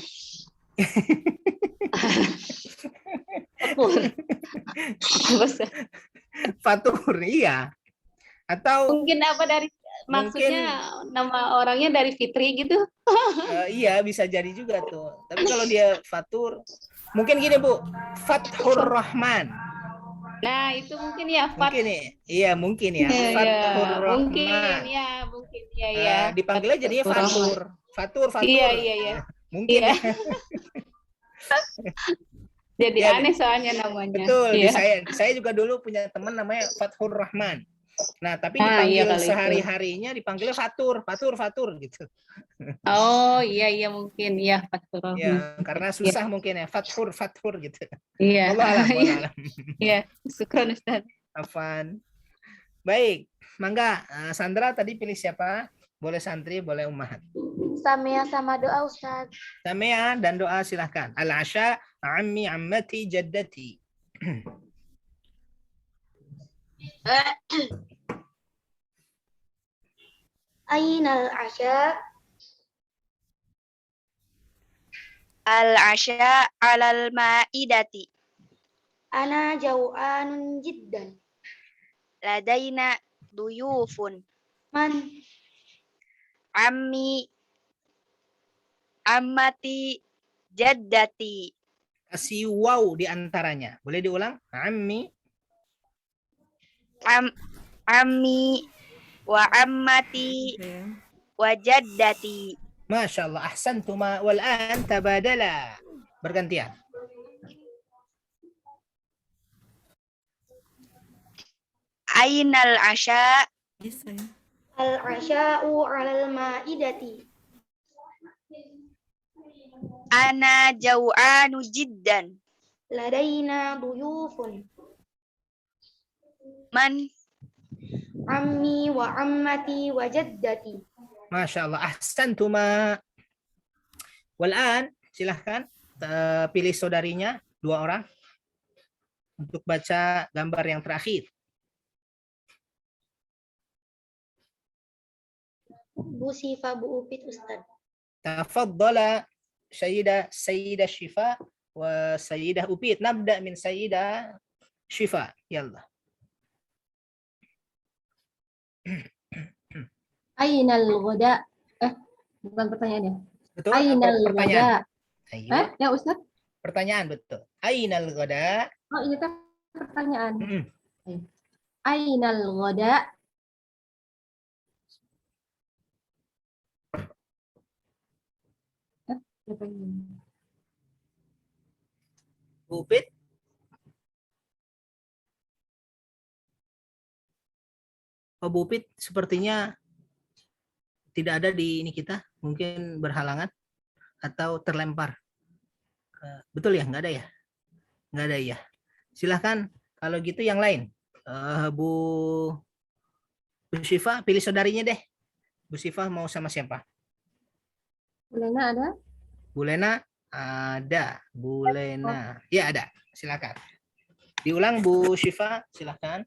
Fatur. Fatur, iya. Atau Mungkin apa dari maksudnya nama orangnya dari Fitri gitu? iya bisa jadi juga tuh. Tapi kalau dia fatur, mungkin gini Bu, Fathur Rahman. Nah, itu mungkin ya Fat. Mungkin ya. Iya, mungkin ya. Fathur Rahman. Mungkin ya. Dipanggilnya jadinya Fatur. Fatur. Iya. Mungkin. Iya. Ya. Jadi Ya, aneh soalnya namanya. betul. Di Iya. saya juga dulu punya teman namanya Fathur Rahman. Nah, tapi Ah, iya dipanggil kali itu. sehari-harinya dipanggilnya Fatur, Fatur, Fatur gitu. Oh iya mungkin ya Fathur. Ya, karena Iya. susah mungkin ya, Fathur, Fathur gitu. Iya. Allah alam, Iya. Allah alam. Iya, syukron Ustaz. Afan. Baik, mangga. Sandra tadi pilih siapa? Boleh santri, boleh ummahat. Samia sama doa Ustaz. Samia dan doa silahkan. Al-asya, ammi, ammati, jaddati. Ainal asya. Al-asya alal ma'idati. Ana jau'anun jiddan. Ladaina duyufun. Man. Ammi, ammati, jaddati. Kasih waw di antaranya. Boleh diulang? Ammi, Ammi wa ammati Ya. wa jaddati. Masya Allah, ahsantuma wal an tabadala. Bergantian. Ainal asya Bisa ya. Al-asya'u 'alal ma'idati. ana jau'anu jiddan. Ladaina duyufun. Man Ammi wa ammati wa jaddati. Masya Allah, ahsantuma. Wal an, silahkan pilih saudarinya, 2 orang. Untuk baca gambar yang terakhir. Bu Sifa Bu Upit Ustaz. Tafaddala Sayyidah Shifa wa Sayyidah Upit. Nabda min Sayyidah Shifa. Yalla. Ainal ghada? Bukan pertanyaannya. Betul? Ainal Pertanyaan. ghada? Ayo. Ya Ustaz? Pertanyaan betul. Ainal ghada? Oh ini kan pertanyaan. Mm-mm. Ainal ghada? Siapa ini? Upit? Oh, Bu Upit sepertinya tidak ada di ini kita, mungkin berhalangan atau terlempar. Betul ya? Nggak ada ya? Nggak ada ya. Silahkan kalau gitu yang lain. Bu Syifa, pilih saudarinya deh. Bu Syifa mau sama siapa? Bu Lena ada? Bu Lena ada. Bu Lena. Ya ada. Silakan. Diulang Bu Syifa, silakan.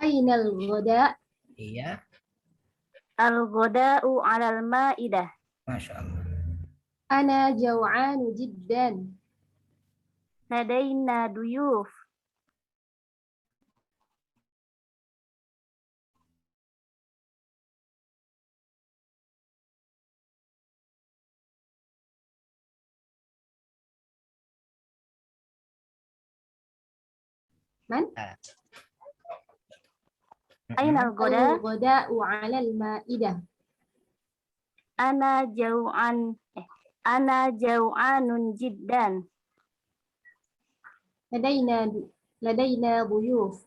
Ainal ghada? Iya. Al-ghoda'u 'alal ma'idah. Masya Allah. Ana jau'anu jiddan. Ladaina duyuf. Man? Aina al-ghoda? Al-ghoda'u 'alal ma'idah. Ana jau'anun jiddan. Ladaina duyuf.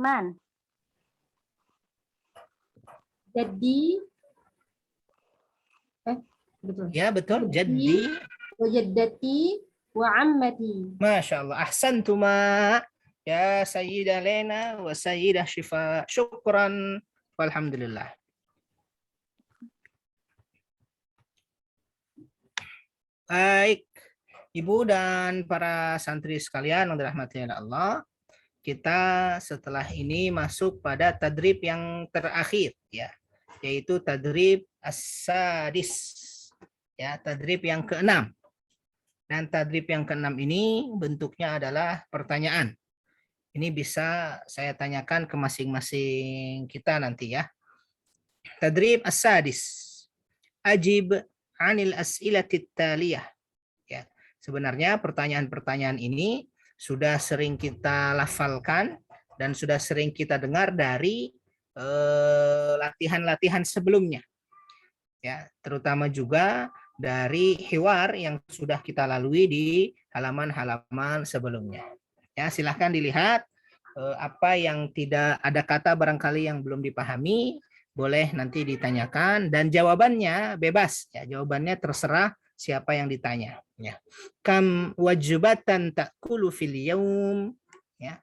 Man? Jaddi. Betul. Ya betul. Jadi. Wa jaddati wa ammati. Masya Allah. Ahsantuma. Ya Sayyidah Lena wa Sayyidah Syifa. Syukran. Walhamdulillah. Baik. Ibu dan para santri sekalian yang dirahmati oleh Allah. Kita setelah ini masuk pada tadrib yang terakhir ya, yaitu tadrib as-sadis. Ya, tadrib yang ke-6. Dan tadrib yang ke-6 ini bentuknya adalah pertanyaan. Ini bisa saya tanyakan ke masing-masing kita nanti ya. Tadrib as-sadis. Ajib 'anil as'ilatit taliyah. Ya. Sebenarnya pertanyaan-pertanyaan ini sudah sering kita lafalkan dan sudah sering kita dengar dari latihan-latihan sebelumnya. Ya, terutama juga dari hiwar yang sudah kita lalui di halaman-halaman sebelumnya. Ya, silahkan dilihat apa yang tidak ada kata barangkali yang belum dipahami, boleh nanti ditanyakan dan jawabannya bebas. Ya, jawabannya terserah siapa yang ditanya. Ya. Kam wajibatan ta'kulu fil yaum. Ya.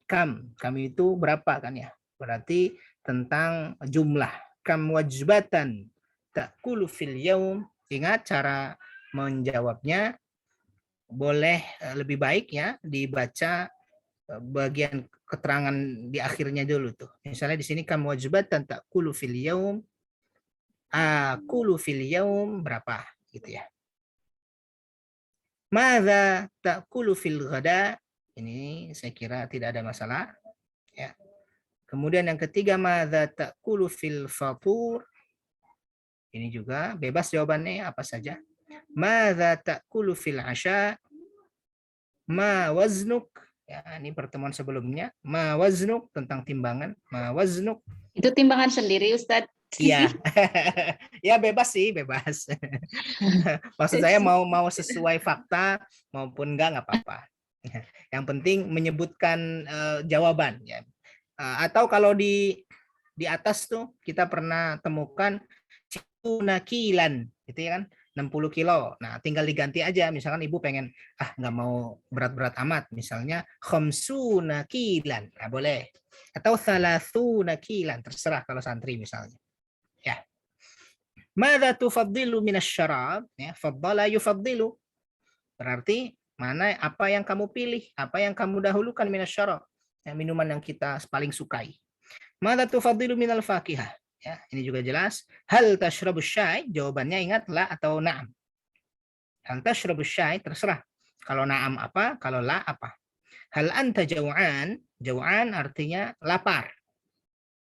Kam itu berapa kan ya? Berarti tentang jumlah. Kam wajibatan ta'kulu fil yaum. Ingat cara menjawabnya boleh lebih baik ya dibaca bagian keterangan di akhirnya dulu tuh. Misalnya di sini kam wajibatan ta'kulu fil yaum. Akulu fil yaum berapa gitu ya. Madza ta'kulu fil ghada? Ini saya kira tidak ada masalah ya. Kemudian yang ketiga madza ta'kulu fil fatur? Ini juga bebas jawabannya apa saja. Madza ta'kulu fil 'asha? Ma waznuk? Ya, ini pertemuan sebelumnya. Ma waznuk tentang timbangan. Ma waznuk. Itu timbangan sendiri, Ustadz. Iya. Ya bebas sih, bebas. Maksud saya mau sesuai fakta maupun enggak apa-apa. Yang penting menyebutkan jawaban ya. Atau kalau di atas tuh kita pernah temukan nakilan gitu ya kan, 60 kilo. Nah, tinggal diganti aja. Misalkan ibu pengen nggak mau berat-berat amat, misalnya khamsuna kilan. Nah, boleh. Atau thalathuna kilan, terserah kalau santri misalnya. Ya. Madza tufaddilu minasyarab? Ya, faddala yufaddilu. Berarti apa yang kamu pilih, apa yang kamu dahulukan minasyarab? Ya, minuman yang kita paling sukai. Madza tufaddilu minal fakihah? Ya, ini juga jelas. Hal tashrabus syai? Jawabannya ingat la atau na'am. Hal tashrabus syai terserah. Kalau na'am apa, kalau la apa. Hal anta jau'an? Jau'an artinya lapar.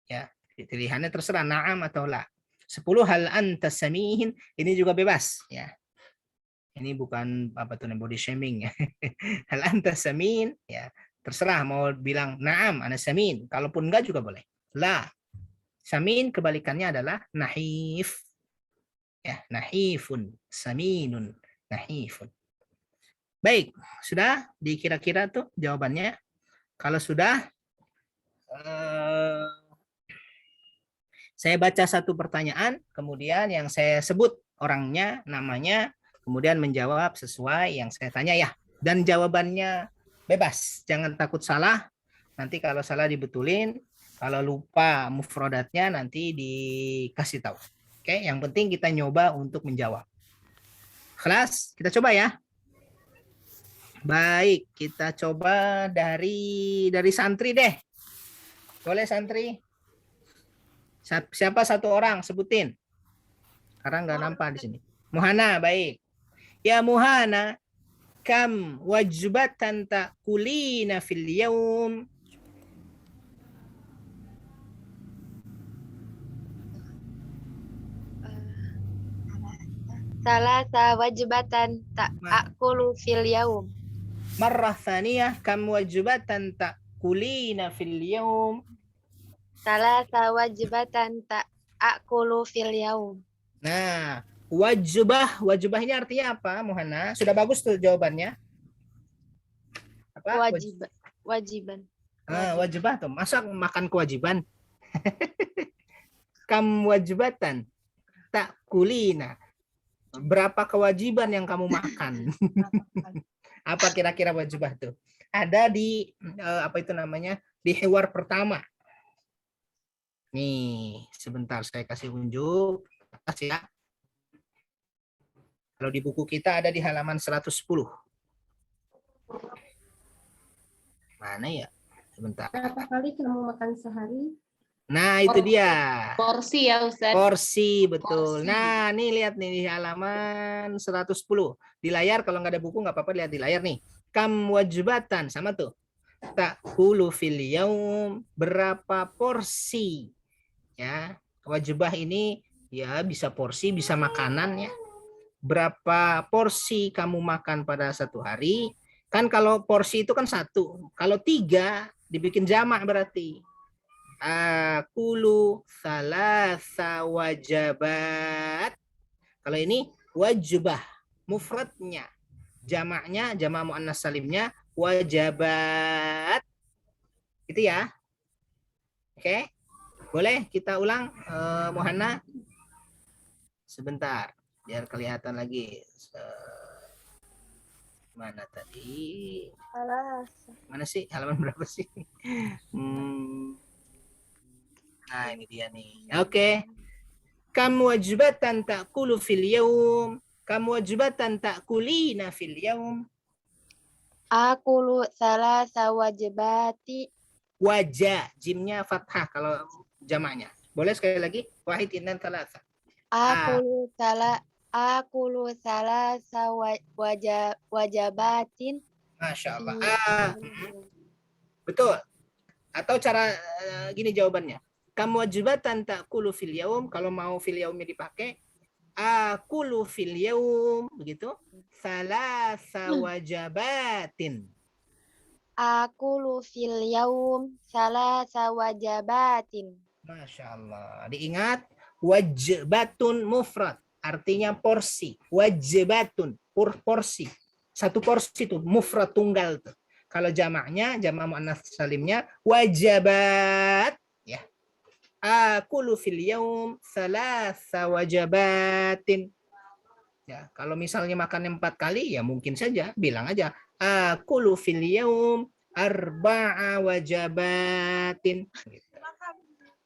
Ya, pilihannya terserah na'am atau la. 10 hal anta samihin? Ini juga bebas ya. Ini bukan apa tuh body shaming ya. Hal anta samin? Ya, terserah mau bilang na'am ana samin, kalaupun enggak juga boleh. La. Samin kebalikannya adalah nahif. Ya, nahifun, saminun, nahifun. Baik, sudah dikira-kira tuh jawabannya. Kalau sudah, saya baca satu pertanyaan, kemudian yang saya sebut orangnya, namanya, kemudian menjawab sesuai yang saya tanya ya. Dan jawabannya bebas, jangan takut salah. Nanti kalau salah dibetulin. Kalau lupa mufradatnya nanti dikasih tahu. Oke, yang penting kita nyoba untuk menjawab. Kelas, kita coba ya. Baik, kita coba dari santri deh. Boleh santri? Siapa satu orang sebutin? Karena nggak nampak di sini. Muhana, baik. Ya Muhana, kam wajibatan ta'kulina fil yaum? Salasa wajibatan ta'akulu fil yaum. Marrah thaniyah kam wajibatan ta'kulina fil yaum? Salasa wajibatan ta'akulu fil yaum. Nah, wajibah ini artinya apa, Muhana? Sudah bagus tuh jawabannya. Apa? Wajiban. Wajibah tuh. Masa makan kewajiban? Kam wajibatan ta'kulina. Berapa kewajiban yang kamu makan? Apa kira-kira wajibah tuh? Ada di apa itu namanya? Di hiwar pertama. Nih, sebentar saya kasih unjuk atas ya. Kalau di buku kita ada di halaman 110. Mana ya? Sebentar. Berapa kali kamu makan sehari? Nah, itu dia. Porsi ya, Ustadz. Porsi, betul. Porsi. Nah, nih lihat nih di halaman 110. Di layar, kalau nggak ada buku nggak apa-apa, lihat di layar nih. Kam wajibatan, sama tuh. Ta'kulu fil yaum, berapa porsi? Ya, wajibah ini ya bisa porsi, bisa makanan ya. Berapa porsi kamu makan pada satu hari? Kan kalau porsi itu kan satu. Kalau 3 dibikin jamak berarti. Akulu salasa wajabat. Kalau ini wajbah. Mufradnya, jamaknya, jamak muannas salimnya wajabat. Itu ya. Oke. Boleh kita ulang, Muhanna? Sebentar, biar kelihatan lagi. Mana tadi? Mana sih? Halaman berapa sih? Nah, ini dia nih. Oke. Kam wajibatan ta'kulu fil yaum? Kam wajibatan ta'kulina fil yaum? Akulu salasa wajibati. Wajah, jimnya fathah kalau jamaknya. Boleh sekali lagi? Wahid innan thalatha. Akulu salasa wajabatin. Masya Allah. Betul. Atau cara gini jawabannya. Kamu wajibatan ta'kulu fil yaum. Kalau mau fil yaumnya dipakai. Akulu fil yaum. Begitu. Salasa wajabatin. Akulu fil yaum salasa wajabatin. Masya Allah. Diingat. Wajibatun mufrad. Artinya porsi. Wajibatun. Porsi. Satu porsi itu. Mufrad tunggal tuh. Kalau jamaknya, jamak muannats salimnya wajabat, ya. Akulu fil yaum salasa wajabatin. Ya, kalau misalnya makan 4 kali ya mungkin saja bilang aja akulu fil yaum arba'a wajabatin. Gitu.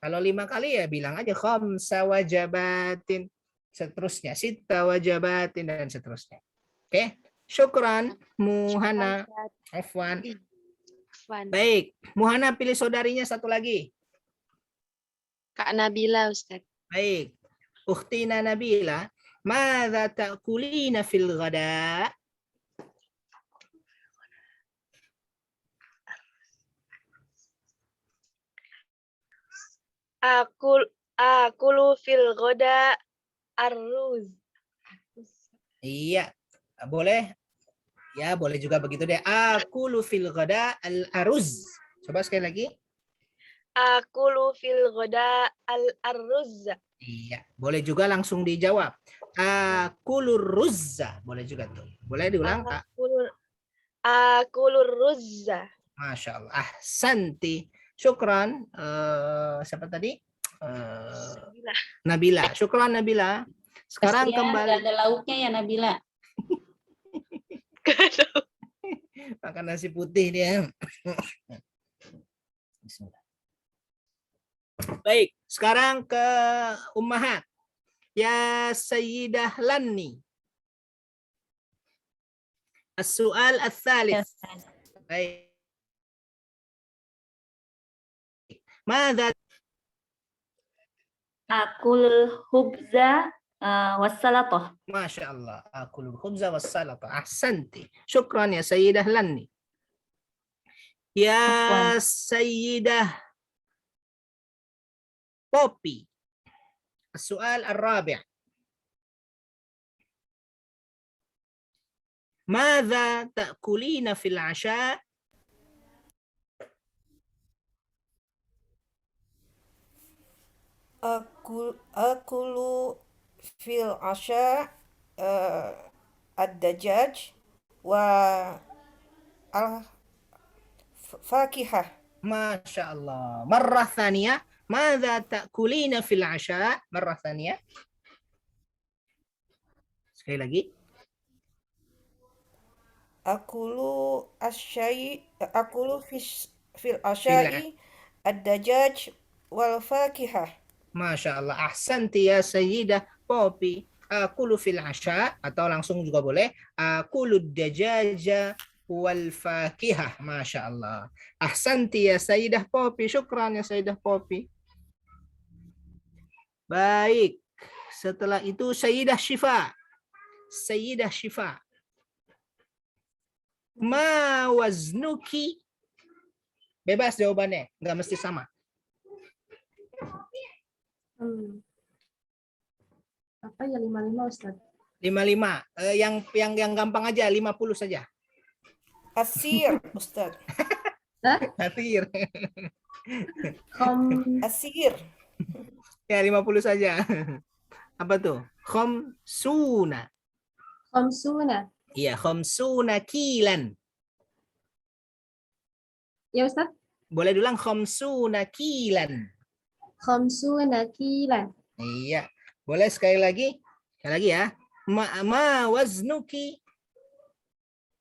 Kalau 5 kali ya bilang aja khamsa wajabatin. Seterusnya sita wajabatin dan seterusnya. Oke. Syukran Muhanna. Afwan. Baik, Muhanna pilih saudarinya satu lagi. Kak Nabila, Ustaz. Baik. Ukhtina Nabila, madza ta'kulina fil ghada? Akulu fil ghoda arruz. Iya, boleh. Ya, boleh juga begitu deh. Akulu fil ghada al-aruz. Coba sekali lagi. Akulu fil ghoda al-arruz. Iya, boleh juga langsung dijawab. Akulu ruzza. Boleh juga tuh. Boleh diulang, Kak? Akulu ruzza. Masya Allah. Ahsanti. Syukran. Siapa tadi? Nabila. Syukran Nabila. Sekarang kembali. Nggak ada lauknya ya Nabila. Makan nasi putih dia. Bismillah. Baik, sekarang ke Ummahat. Ya Sayyidah Lanni. As-su'al ats-tsalits. Baik. Madza Akul hubza wassalatoh. Masya Allah. Akulul khubza wassalata. Ahsanti. Syukran ya Sayyidah Lanni. Ya Sayyidah Poppy. Soal الرابع. ماذا تأكلين في العشاء؟ Akulu fil asha ad-dajaj wa al-fakihah. Masya Allah. Marrah thaniyah. ماذا تأكلين في العشاء؟ مرة ثانية. Sekali lagi. Akulu fil asya'i ad-dajaj wal fakihah. Masya Allah. Ahsanti ya Sayyidah Poppy. Akulu fil asya atau langsung juga boleh. Akulu dajaja wal fakihah. Masya Allah. Ahsanti ya Sayyidah Poppy. Syukran ya Sayyidah Poppy. Baik. Setelah itu Sayyidah Syifa. Sayyidah Syifa. Ma waznuki? Bebas jawabannya, nggak mesti sama. Apa ya 55 Ustaz? 55. Yang gampang aja 50 saja. Asir, Ustaz. Asir. Asir. Ya 50 saja. Apa tuh? Khamsuna. Khamsuna. Iya, khamsuna kilan. Ya Ustaz? Boleh diulang khamsuna kilan. Khamsuna kilan. Iya. Boleh sekali lagi? Sekali lagi ya. Ma waznuki.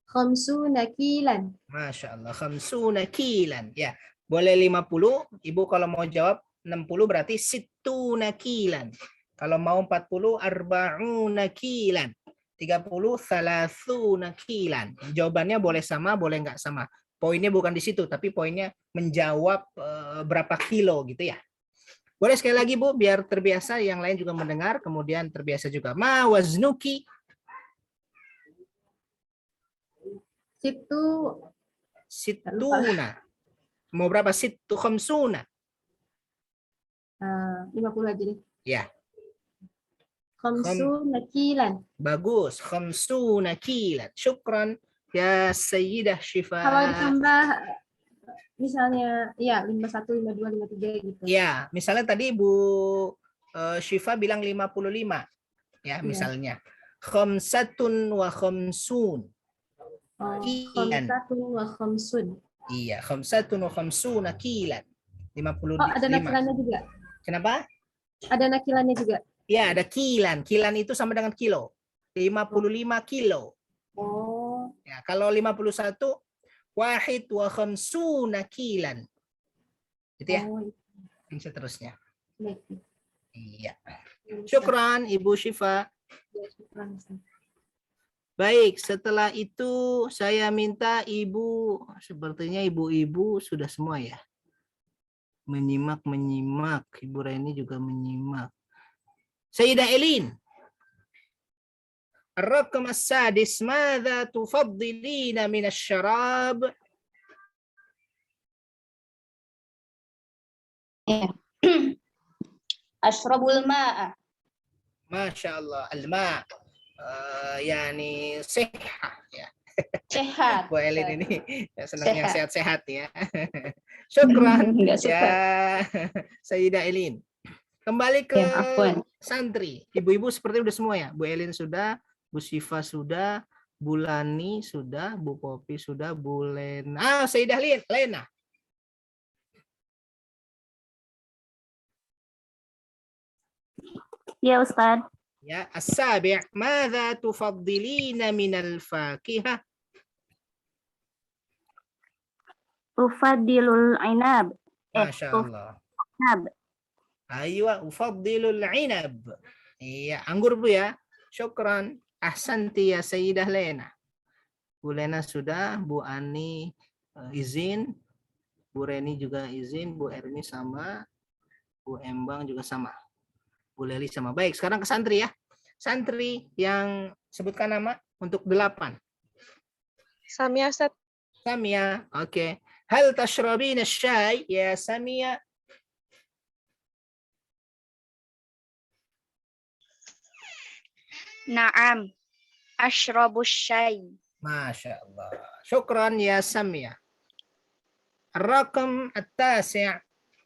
Khamsuna kilan. Masya Allah. Khamsuna kilan. Ya. Boleh 50. Ibu kalau mau jawab 60 berarti sittuna kilan. Kalau mau 40 arba'una kilan. 30 thalathuna kilan. Jawabannya boleh sama, boleh nggak sama. Poinnya bukan di situ, tapi poinnya menjawab berapa kilo gitu ya. Boleh sekali lagi Bu, biar terbiasa, yang lain juga mendengar, kemudian terbiasa juga. Ma waznuki. Situ. Sittuna. Mau berapa? Sittu khamsuna. 50 aja deh. Ya, Khamsuna kilan. bagus. Khamsuna kilan. Syukran ya Sayyidah Syifa. Kalau ditambah misalnya ya 51, 52, 53 gitu. Ya, misalnya tadi Bu Syifa bilang 55. Ya, misalnya. Khamsatun wa khamsun. Kilan. Khamsatun wa khamsun. Iya, khamsatun wa khamsuna kilan. 55. Oh, ada nakilannya juga. Kenapa? Ada nakilannya juga. Ya, ada kilan. Kilan itu sama dengan kilo. 55 kilo. Oh, Ya, kalau 51 wahid wa khamsuna kilan. Gitu ya. oh, Dan seterusnya. baik. Iya. Syukran Ibu Syifa. Ya, syukran, Ustaz. Baik, setelah itu saya minta Ibu, sepertinya ibu-ibu sudah semua ya. Menyimak. Ibu Reni juga menyimak. Sayyidah Elin. الرقم السادس ماذا تفضلين من الشراب؟ Ashrabul ma'a. ما شاء الله الماء يعني صحة ya. Sehat. Bu Elin ini senang yang sehat-sehat ya. Syukran Enggak suka. ya Sayyidah Elin. Kembali ke Ya, afwan. santri. Ibu-ibu seperti udah semua ya. Bu Elin sudah, Bu Syifa sudah, Bu Lani sudah, Bu Popi sudah, Bu Lena. Sayyidah Lena. Ya Ustaz. Ya, as-sabi' ماذا تفضلين من الفاكهة؟ Ufadilul inab. Masya Allah. Inab. Aywa, ufadilul inab. Iya, anggur Bu ya. Syukran. Ahsanti ya Sayyidah Lena. Bu Lena sudah, Bu Ani izin, Bu Reni juga izin, Bu Erni sama, Bu Embang juga sama, Bu Leli sama. Baik, sekarang ke santri ya. Santri yang sebutkan nama untuk 8. Samia Ustaz. Samia, oke. Hal tashrabina syai ya Samia? Naam. Ashrabus syai. Masya Allah. Syukran ya Samia. Ar-raqam at-tasi'.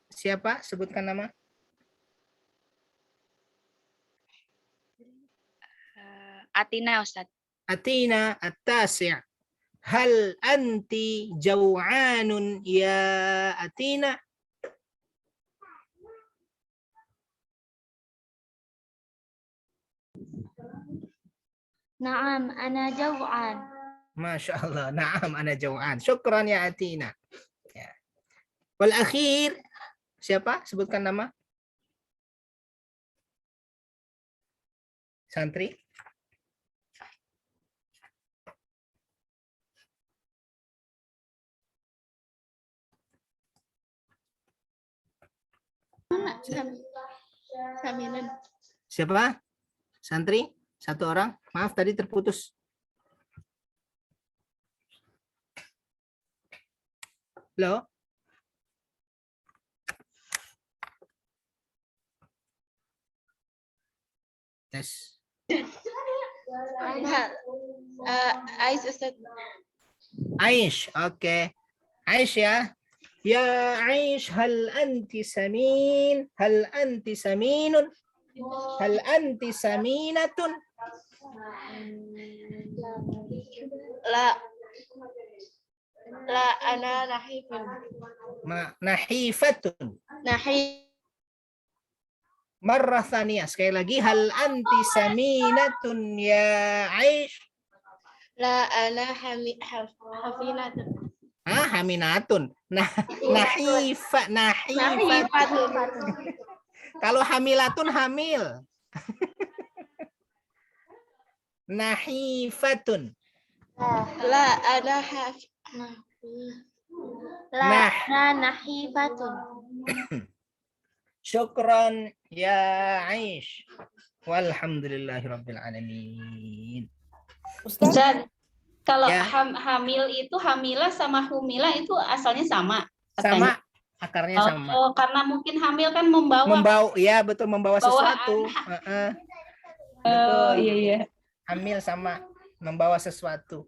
Siapa? Sebutkan nama. Atina Ustaz. Atina at-tasi'. Hal anti jaw'anun ya Atina? Naam, ana jaw'an. Masya Allah. Naam, ana jaw'an. Syukran ya Atina. Ya. Wal akhir. Siapa? Sebutkan nama. Santri. Siapa? Santri? Satu orang? Maaf tadi terputus. Halo? Tes. Ais Ustaz. Aish, oke. Aish ya. Ya Aish, hal anti samin? Hal anti saminun? Hal anti saminatun? La la ana nahifun. Nahifatun. Nahi Marrah thaniyah. Sekali lagi. Hal anti saminatun ya Aish? la ana hafinatun. Haminatun. Nahifatun. Nahifatun. Kalau hamilatun hamil. Nahifatun. La ana La ana nahifatun. Syukran ya Aish. Walhamdulillahirabbil alamin. Ustaz, Ustaz, kalau Ya. hamil itu hamilah sama humila itu asalnya sama. Sama, akarnya sama. Oh, karena mungkin hamil kan membawa. Ya betul, membawa Bawa sesuatu. Oh, Betul. iya. Hamil sama membawa sesuatu.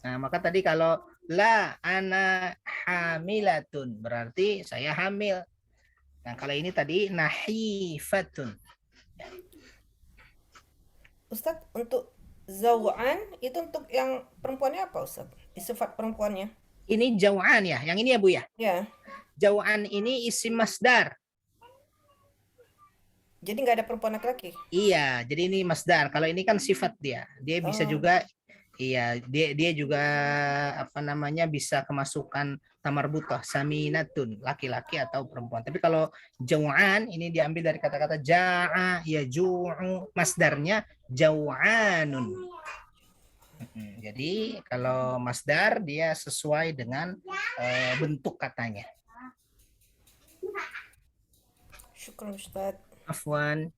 Nah, maka tadi kalau la ana hamilatun berarti saya hamil. Nah, kalau ini tadi nahifatun. Ustaz, untuk zaw'an itu untuk yang perempuannya apa, Ustaz? Sifat perempuannya. Ini jaw'an ya, yang ini ya Bu ya. Ya. Jaw'an ini isim masdar. Jadi nggak ada perempuan laki-laki. Iya, jadi ini masdar. Kalau ini kan sifat dia. Dia bisa Oh. juga dia juga apa namanya bisa kemasukan tamarbutah saminatun, laki-laki atau perempuan. Tapi kalau jaw'an ini diambil dari kata-kata ja'a yaju'u, masdarnya jaw'anun. Jadi kalau masdar dia sesuai dengan bentuk katanya. Syukran, Ustaz. Afwan.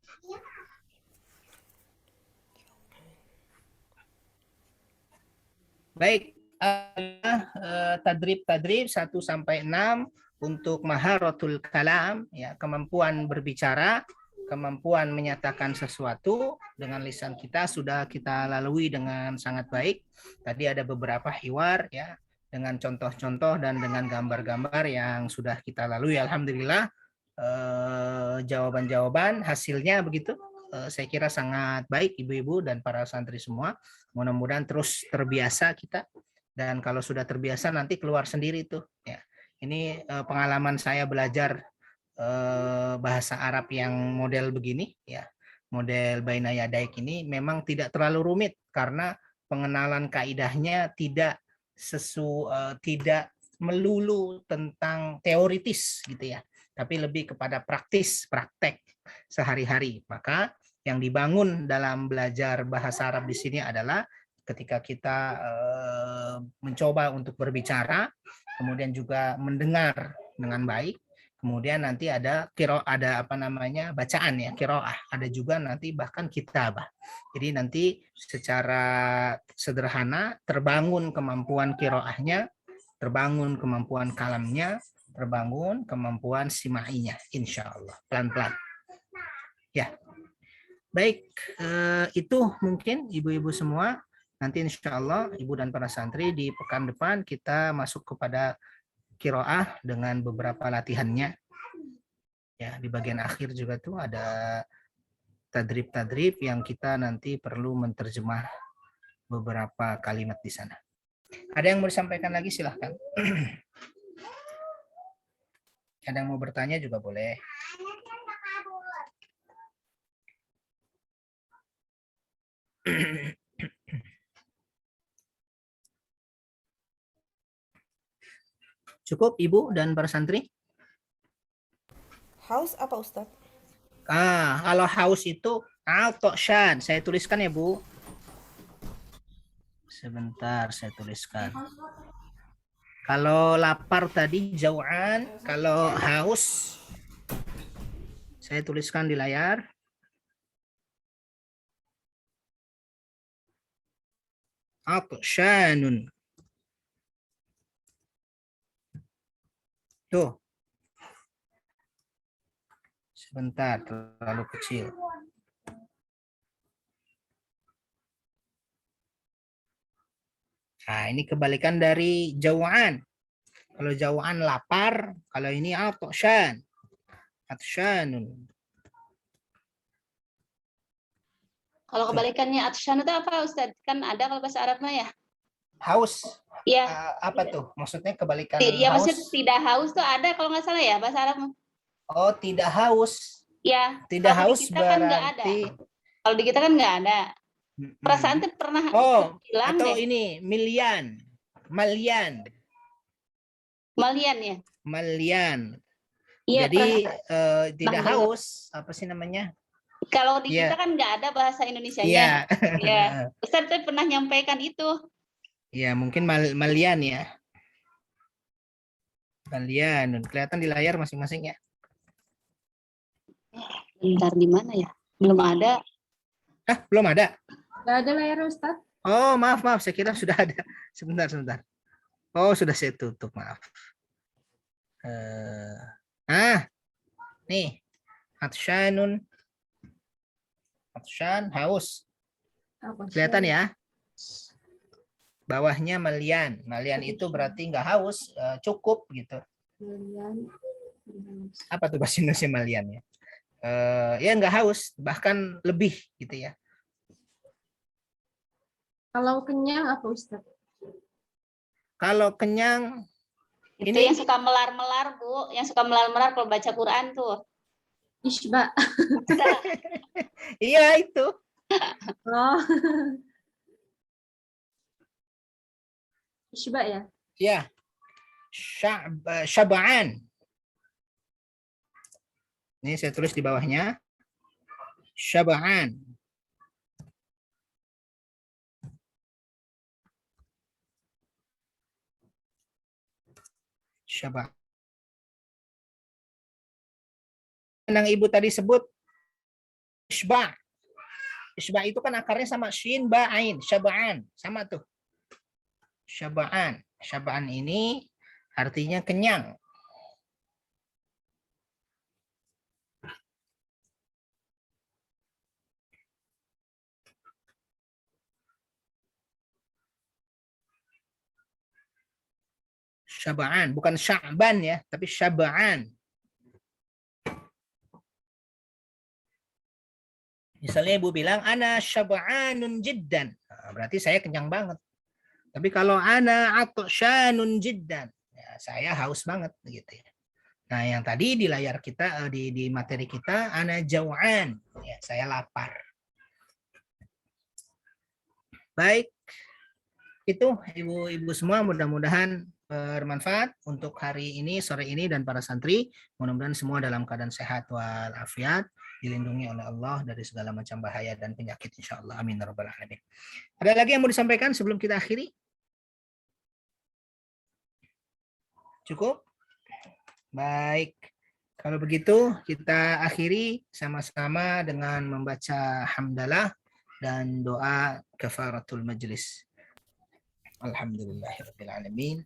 Baik, tadrib 1 sampai 6 untuk maharatul kalam, ya, kemampuan berbicara, kemampuan menyatakan sesuatu dengan lisan kita sudah kita lalui dengan sangat baik. Tadi ada beberapa hiwar ya dengan contoh-contoh dan dengan gambar-gambar yang sudah kita lalui. Alhamdulillah jawaban-jawaban hasilnya begitu. Saya kira sangat baik ibu-ibu dan para santri semua. Mudah-mudahan terus terbiasa kita, dan kalau sudah terbiasa nanti keluar sendiri tuh ya. Ini pengalaman saya belajar bahasa Arab yang model begini ya, model Baina Yadaik ini memang tidak terlalu rumit karena pengenalan kaidahnya tidak tidak melulu tentang teoritis gitu ya, tapi lebih kepada praktek sehari-hari. Maka yang dibangun dalam belajar bahasa Arab di sini adalah ketika kita mencoba untuk berbicara, kemudian juga mendengar dengan baik, kemudian nanti ada bacaan ya, qiraah, ada juga nanti bahkan kitabah. Jadi nanti secara sederhana terbangun kemampuan qiraahnya, terbangun kemampuan kalamnya, terbangun kemampuan simainya, insya Allah pelan-pelan. Ya, baik, itu mungkin ibu-ibu semua. Nanti insya Allah ibu dan para santri di pekan depan kita masuk kepada qiraah dengan beberapa latihannya. Ya, di bagian akhir juga tuh ada tadrib-tadrib yang kita nanti perlu menerjemah beberapa kalimat di sana. Ada yang mau disampaikan lagi silahkan. Ada yang mau bertanya juga boleh. Cukup ibu dan para santri? Haus apa, Ustaz? Kalau haus itu al-tokshan. Saya tuliskan ya Bu. Sebentar saya tuliskan. Kalau lapar tadi jauhan, kalau haus saya tuliskan di layar. Al-tokshanun. Tuh. Sebentar, terlalu kecil. Nah, ini kebalikan dari jawaan. Kalau jawaan lapar, kalau ini al-tokshan. Atsyanun. Kalau kebalikannya atsyan itu apa Ustaz? Kan ada kalau bahasa Arabnya ya. Haus. Iya. Apa tuh? Maksudnya kebalikan Ya haus? maksudnya tidak haus tuh ada kalau nggak salah ya bahasa Arab. Oh, tidak haus. Ya. Tidak kalau haus di kita kan nggak ada. berarti. Kalau di kita kan nggak ada. Mm-mm. Perasaan tuh pernah Oh, hilang atau deh. ini milian. Malian. Malian ya. Malian. Iya. Jadi pernah tidak dengar. haus, apa sih namanya? Kalau di Iya. kita kan nggak ada bahasa Indonesianya. Iya. Ya. Ustaz tuh pernah nyampaikan itu. Ya, mungkin malian ya. Malian. Kelihatan di layar masing-masing ya. Bentar di mana ya? Belum ada. Belum ada. Nggak ada layar Ustaz. Oh, maaf. Saya kira sudah ada. Sebentar. Oh, sudah saya tutup, maaf. Nih. Atsyanun. Atsyan, haus. Apa Kelihatan ya? Bawahnya malian. Malian itu berarti nggak haus, cukup gitu. Malian. Apa tuh bahasa Indonesia malian ya? Ya nggak haus, bahkan lebih gitu ya. Kalau kenyang apa Ustaz? Kalau kenyang, Itu ini yang suka melar-melar, Bu. Yang suka melar-melar kalau baca Quran tuh. Isba. iya itu. Oh. Isba ya? Ya. Syab'an. Ini saya tulis di bawahnya. Syab'an. Syab'an. Yang ibu tadi sebut isba. Isba itu kan akarnya sama shin ba ain, syab'an, sama tuh. Syab'an. Syab'an ini artinya kenyang. Syab'an, bukan sya'ban ya, tapi syab'an. Misalnya ibu bilang ana syab'anun jiddan. Nah, berarti saya kenyang banget. Tapi kalau ana atsyanun jiddan, ya, saya haus banget gitu ya. Nah, yang tadi di layar kita di materi kita ana jau'an, ya, saya lapar. Baik. Itu ibu-ibu semua mudah-mudahan bermanfaat untuk hari ini, sore ini dan para santri. Mudah-mudahan semua dalam keadaan sehat walafiat, dilindungi oleh Allah dari segala macam bahaya dan penyakit insyaallah. Amin ya rabbal alamin. Ada lagi yang mau disampaikan sebelum kita akhiri? Cukup? Baik. Kalau begitu kita akhiri sama-sama dengan membaca hamdalah dan doa kafaratul majlis. Alhamdulillahirabbil alamin.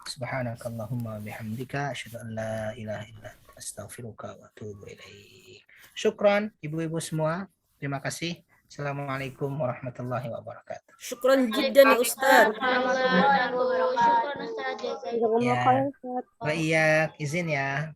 Subhanakallahumma bihamdika asyhadu an la ilaha illa anta astaghfiruka wa atubu ilaik. Syukran ibu-ibu semua. Terima kasih. Assalamualaikum warahmatullahi wabarakatuh. Syukran jiddan ya Ustaz. Syukran Ustaz. Ya. Wa iya, izin ya.